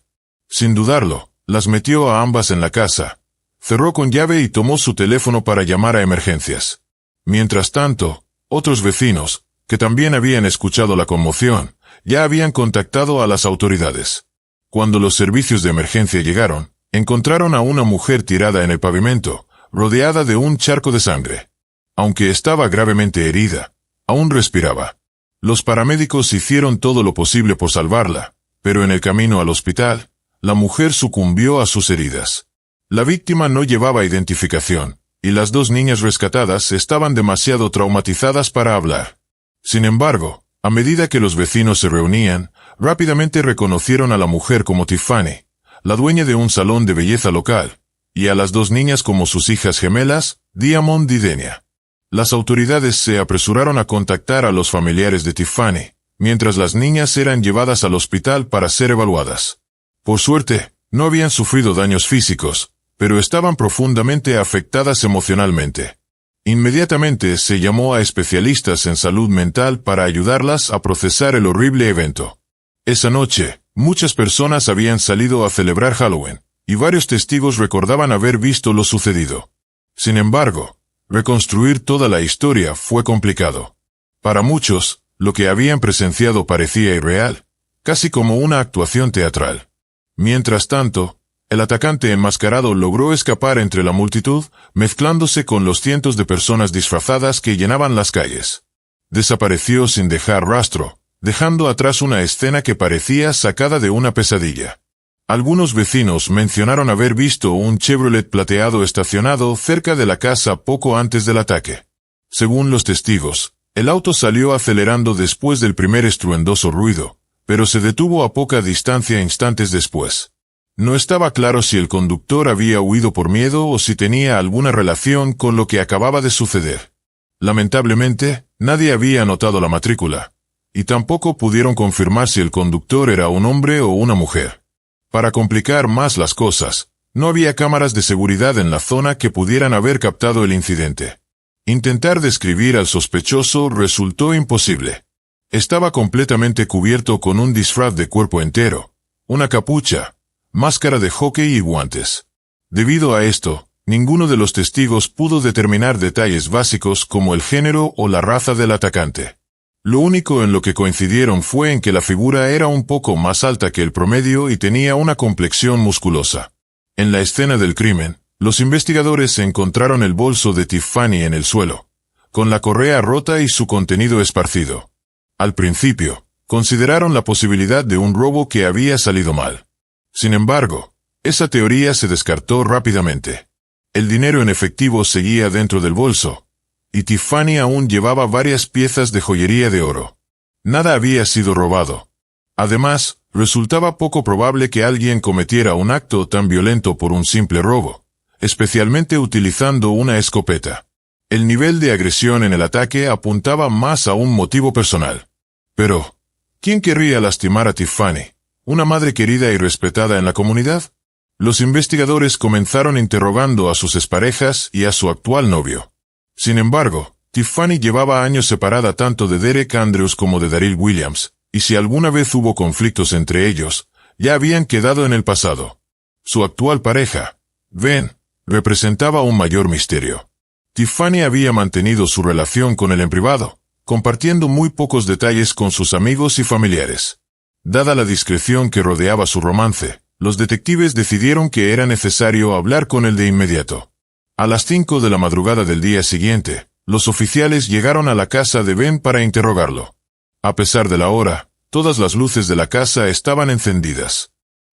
Sin dudarlo, las metió a ambas en la casa, cerró con llave y tomó su teléfono para llamar a emergencias. Mientras tanto, otros vecinos, que también habían escuchado la conmoción, ya habían contactado a las autoridades. Cuando los servicios de emergencia llegaron, encontraron a una mujer tirada en el pavimento, rodeada de un charco de sangre. Aunque estaba gravemente herida, aún respiraba. Los paramédicos hicieron todo lo posible por salvarla, pero en el camino al hospital, la mujer sucumbió a sus heridas. La víctima no llevaba identificación, y las 2 niñas rescatadas estaban demasiado traumatizadas para hablar. Sin embargo, a medida que los vecinos se reunían, rápidamente reconocieron a la mujer como Tiffany, la dueña de un salón de belleza local, y a las 2 niñas como sus hijas gemelas, Diamond y Denia. Las autoridades se apresuraron a contactar a los familiares de Tiffany, mientras las niñas eran llevadas al hospital para ser evaluadas. Por suerte, no habían sufrido daños físicos, pero estaban profundamente afectadas emocionalmente. Inmediatamente se llamó a especialistas en salud mental para ayudarlas a procesar el horrible evento. Esa noche, muchas personas habían salido a celebrar Halloween, y varios testigos recordaban haber visto lo sucedido. Sin embargo, reconstruir toda la historia fue complicado. Para muchos, lo que habían presenciado parecía irreal, casi como una actuación teatral. Mientras tanto, el atacante enmascarado logró escapar entre la multitud, mezclándose con los cientos de personas disfrazadas que llenaban las calles. Desapareció sin dejar rastro, dejando atrás una escena que parecía sacada de una pesadilla. Algunos vecinos mencionaron haber visto un Chevrolet plateado estacionado cerca de la casa poco antes del ataque. Según los testigos, el auto salió acelerando después del primer estruendoso ruido, pero se detuvo a poca distancia instantes después. No estaba claro si el conductor había huido por miedo o si tenía alguna relación con lo que acababa de suceder. Lamentablemente, nadie había notado la matrícula, y tampoco pudieron confirmar si el conductor era un hombre o una mujer. Para complicar más las cosas, no había cámaras de seguridad en la zona que pudieran haber captado el incidente. Intentar describir al sospechoso resultó imposible. Estaba completamente cubierto con un disfraz de cuerpo entero, una capucha, máscara de hockey y guantes. Debido a esto, Ninguno de los testigos pudo determinar detalles básicos como el género o la raza del atacante. Lo único en lo que coincidieron fue en que la figura era un poco más alta que el promedio y tenía una complexión musculosa. En la escena del crimen, los investigadores encontraron el bolso de Tiffany en el suelo, con la correa rota y su contenido esparcido. Al principio, consideraron la posibilidad de un robo que había salido mal. Sin embargo, esa teoría se descartó rápidamente. El dinero en efectivo seguía dentro del bolso, y Tiffany aún llevaba varias piezas de joyería de oro. Nada había sido robado. Además, resultaba poco probable que alguien cometiera un acto tan violento por un simple robo, especialmente utilizando una escopeta. El nivel de agresión en el ataque apuntaba más a un motivo personal. Pero, ¿quién querría lastimar a Tiffany, una madre querida y respetada en la comunidad? Los investigadores comenzaron interrogando a sus exparejas y a su actual novio. Sin embargo, Tiffany llevaba años separada tanto de Derek Andrews como de Daryl Williams, y si alguna vez hubo conflictos entre ellos, ya habían quedado en el pasado. Su actual pareja, Ben, representaba un mayor misterio. Tiffany había mantenido su relación con él en privado, compartiendo muy pocos detalles con sus amigos y familiares. Dada la discreción que rodeaba su romance, los detectives decidieron que era necesario hablar con él de inmediato. A las 5 de la madrugada del día siguiente, los oficiales llegaron a la casa de Ben para interrogarlo. A pesar de la hora, todas las luces de la casa estaban encendidas.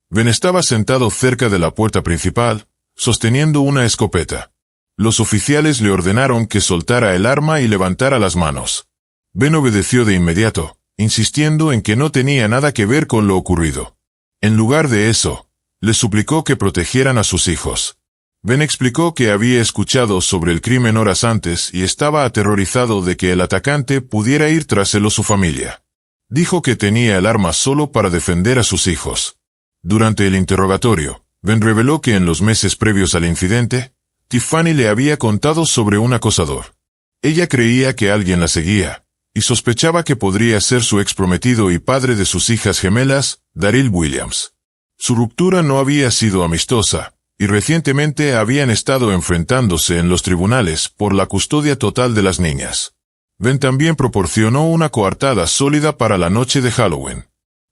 Ben estaba sentado cerca de la puerta principal, sosteniendo una escopeta. Los oficiales le ordenaron que soltara el arma y levantara las manos. Ben obedeció de inmediato, insistiendo en que no tenía nada que ver con lo ocurrido. En lugar de eso, les suplicó que protegieran a sus hijos. Ben explicó que había escuchado sobre el crimen horas antes y estaba aterrorizado de que el atacante pudiera ir tras él o su familia. Dijo que tenía el arma solo para defender a sus hijos. Durante el interrogatorio, Ben reveló que en los meses previos al incidente, Tiffany le había contado sobre un acosador. Ella creía que alguien la seguía, y sospechaba que podría ser su exprometido y padre de sus hijas gemelas, Daryl Williams. Su ruptura no había sido amistosa, y recientemente habían estado enfrentándose en los tribunales por la custodia total de las niñas. Ben también proporcionó una coartada sólida para la noche de Halloween.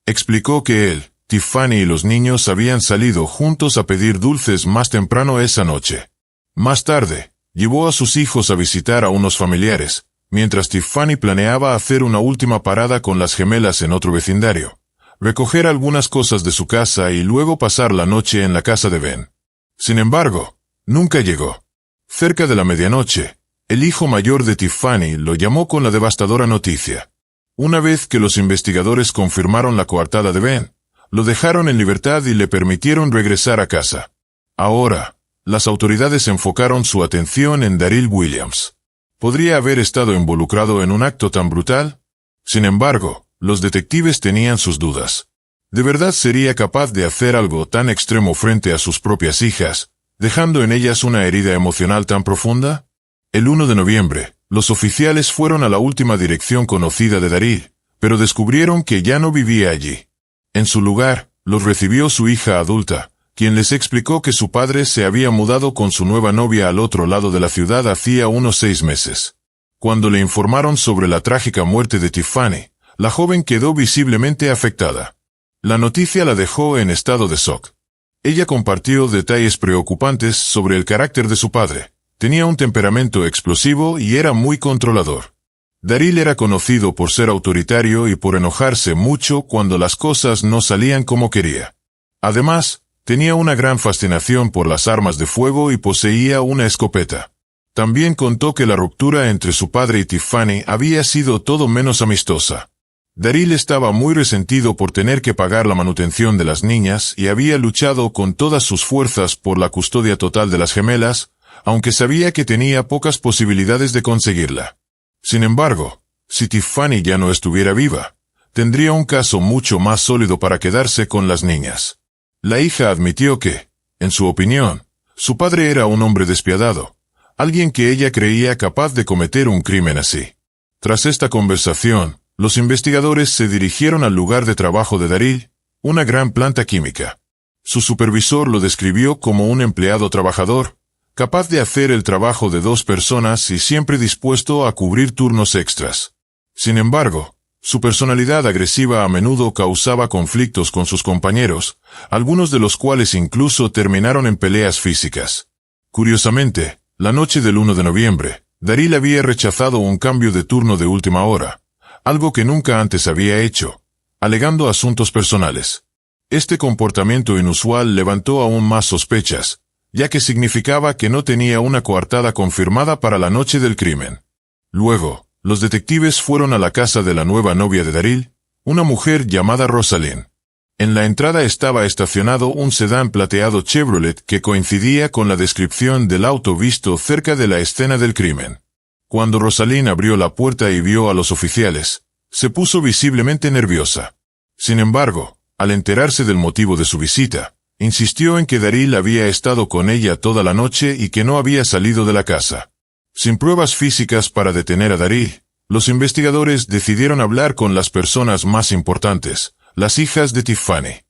Explicó que él, Tiffany y los niños habían salido juntos a pedir dulces más temprano esa noche. Más tarde, llevó a sus hijos a visitar a unos familiares, mientras Tiffany planeaba hacer una última parada con las gemelas en otro vecindario, recoger algunas cosas de su casa y luego pasar la noche en la casa de Ben. Sin embargo, nunca llegó. Cerca de la medianoche, el hijo mayor de Tiffany lo llamó con la devastadora noticia. Una vez que los investigadores confirmaron la coartada de Ben, lo dejaron en libertad y le permitieron regresar a casa. Ahora, las autoridades enfocaron su atención en Daryl Williams. ¿Podría haber estado involucrado en un acto tan brutal? Sin embargo, los detectives tenían sus dudas. ¿De verdad sería capaz de hacer algo tan extremo frente a sus propias hijas, dejando en ellas una herida emocional tan profunda? El 1 de noviembre, los oficiales fueron a la última dirección conocida de Daryl, pero descubrieron que ya no vivía allí. En su lugar, los recibió su hija adulta, quien les explicó que su padre se había mudado con su nueva novia al otro lado de la ciudad hacía unos 6 meses. Cuando le informaron sobre la trágica muerte de Tiffany, la joven quedó visiblemente afectada. La noticia la dejó en estado de shock. Ella compartió detalles preocupantes sobre el carácter de su padre. Tenía un temperamento explosivo y era muy controlador. Daryl era conocido por ser autoritario y por enojarse mucho cuando las cosas no salían como quería. Además, tenía una gran fascinación por las armas de fuego y poseía una escopeta. También contó que la ruptura entre su padre y Tiffany había sido todo menos amistosa. Daryl estaba muy resentido por tener que pagar la manutención de las niñas y había luchado con todas sus fuerzas por la custodia total de las gemelas, aunque sabía que tenía pocas posibilidades de conseguirla. Sin embargo, si Tiffany ya no estuviera viva, tendría un caso mucho más sólido para quedarse con las niñas. La hija admitió que, en su opinión, su padre era un hombre despiadado, alguien que ella creía capaz de cometer un crimen así. Tras esta conversación, los investigadores se dirigieron al lugar de trabajo de Daryl, una gran planta química. Su supervisor lo describió como un empleado trabajador, capaz de hacer el trabajo de 2 personas y siempre dispuesto a cubrir turnos extras. Sin embargo, su personalidad agresiva a menudo causaba conflictos con sus compañeros, algunos de los cuales incluso terminaron en peleas físicas. Curiosamente, la noche del 1 de noviembre, Daryl había rechazado un cambio de turno de última hora, algo que nunca antes había hecho, alegando asuntos personales. Este comportamiento inusual levantó aún más sospechas, ya que significaba que no tenía una coartada confirmada para la noche del crimen. Luego, los detectives fueron a la casa de la nueva novia de Daryl, una mujer llamada Rosalind. En la entrada estaba estacionado un sedán plateado Chevrolet que coincidía con la descripción del auto visto cerca de la escena del crimen. Cuando Rosalind abrió la puerta y vio a los oficiales, se puso visiblemente nerviosa. Sin embargo, al enterarse del motivo de su visita, insistió en que Daryl había estado con ella toda la noche y que no había salido de la casa. Sin pruebas físicas para detener a Daryl, los investigadores decidieron hablar con las personas más importantes, las hijas de Tiffany.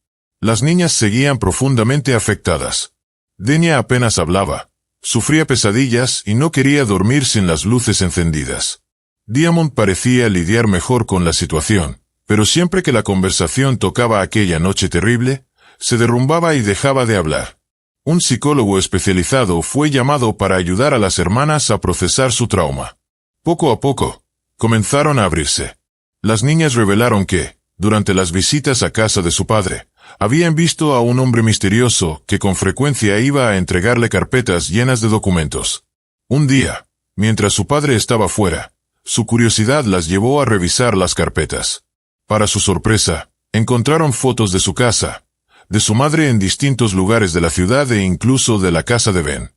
Las niñas seguían profundamente afectadas. Denia apenas hablaba, sufría pesadillas y no quería dormir sin las luces encendidas. Diamond parecía lidiar mejor con la situación, pero siempre que la conversación tocaba aquella noche terrible, se derrumbaba y dejaba de hablar. Un psicólogo especializado fue llamado para ayudar a las hermanas a procesar su trauma. Poco a poco, comenzaron a abrirse. Las niñas revelaron que, durante las visitas a casa de su padre, habían visto a un hombre misterioso que con frecuencia iba a entregarle carpetas llenas de documentos. Un día, mientras su padre estaba fuera, su curiosidad las llevó a revisar las carpetas. Para su sorpresa, encontraron fotos de su casa, de su madre en distintos lugares de la ciudad e incluso de la casa de Ben.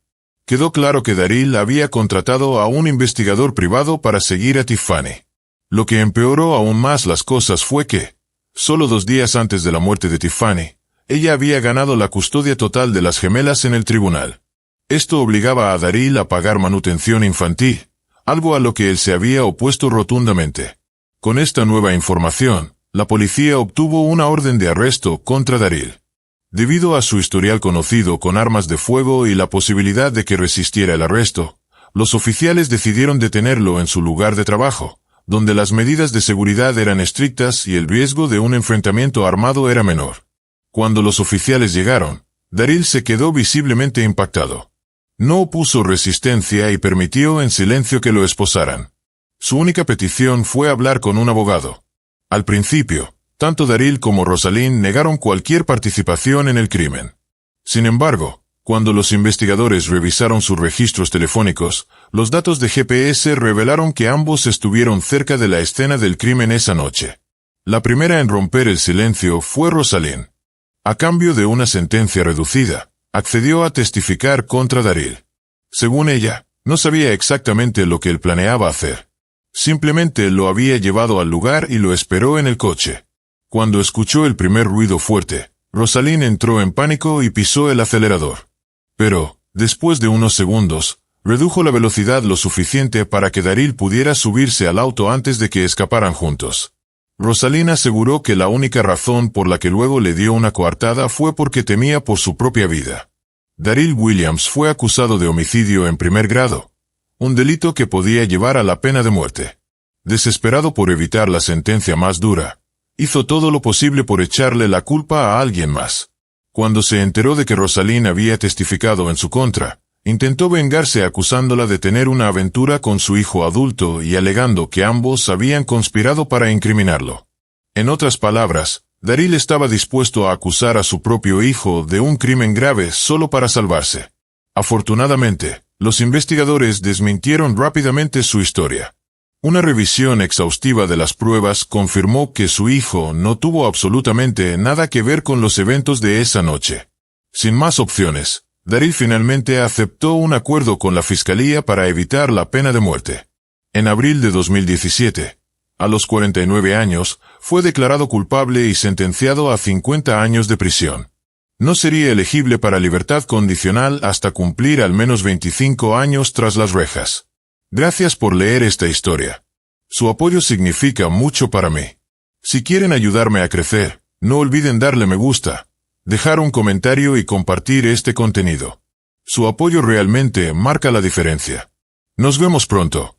Quedó claro que Daryl había contratado a un investigador privado para seguir a Tiffany. Lo que empeoró aún más las cosas fue que, solo 2 días antes de la muerte de Tiffany, ella había ganado la custodia total de las gemelas en el tribunal. Esto obligaba a Daryl a pagar manutención infantil, algo a lo que él se había opuesto rotundamente. Con esta nueva información, la policía obtuvo una orden de arresto contra Daryl. Debido a su historial conocido con armas de fuego y la posibilidad de que resistiera el arresto, los oficiales decidieron detenerlo en su lugar de trabajo, donde las medidas de seguridad eran estrictas y el riesgo de un enfrentamiento armado era menor. Cuando los oficiales llegaron, Daryl se quedó visiblemente impactado. No opuso resistencia y permitió en silencio que lo esposaran. Su única petición fue hablar con un abogado. Al principio, tanto Daryl como Rosalind negaron cualquier participación en el crimen. Sin embargo, cuando los investigadores revisaron sus registros telefónicos, los datos de GPS revelaron que ambos estuvieron cerca de la escena del crimen esa noche. La primera en romper el silencio fue Rosalind. A cambio de una sentencia reducida, accedió a testificar contra Daryl. Según ella, no sabía exactamente lo que él planeaba hacer. Simplemente lo había llevado al lugar y lo esperó en el coche. Cuando escuchó el primer ruido fuerte, Rosalind entró en pánico y pisó el acelerador. Pero, después de unos segundos, redujo la velocidad lo suficiente para que Daryl pudiera subirse al auto antes de que escaparan juntos. Rosalind aseguró que la única razón por la que luego le dio una coartada fue porque temía por su propia vida. Daryl Williams fue acusado de homicidio en primer grado, un delito que podía llevar a la pena de muerte. Desesperado por evitar la sentencia más dura, hizo todo lo posible por echarle la culpa a alguien más. Cuando se enteró de que Rosalind había testificado en su contra, intentó vengarse acusándola de tener una aventura con su hijo adulto y alegando que ambos habían conspirado para incriminarlo. En otras palabras, Daryl estaba dispuesto a acusar a su propio hijo de un crimen grave solo para salvarse. Afortunadamente, los investigadores desmintieron rápidamente su historia. Una revisión exhaustiva de las pruebas confirmó que su hijo no tuvo absolutamente nada que ver con los eventos de esa noche. Sin más opciones, Daryl finalmente aceptó un acuerdo con la fiscalía para evitar la pena de muerte. En abril de 2017, a los 49 años, fue declarado culpable y sentenciado a 50 años de prisión. No sería elegible para libertad condicional hasta cumplir al menos 25 años tras las rejas. Gracias por leer esta historia. Su apoyo significa mucho para mí. Si quieren ayudarme a crecer, no olviden darle me gusta, dejar un comentario y compartir este contenido. Su apoyo realmente marca la diferencia. Nos vemos pronto.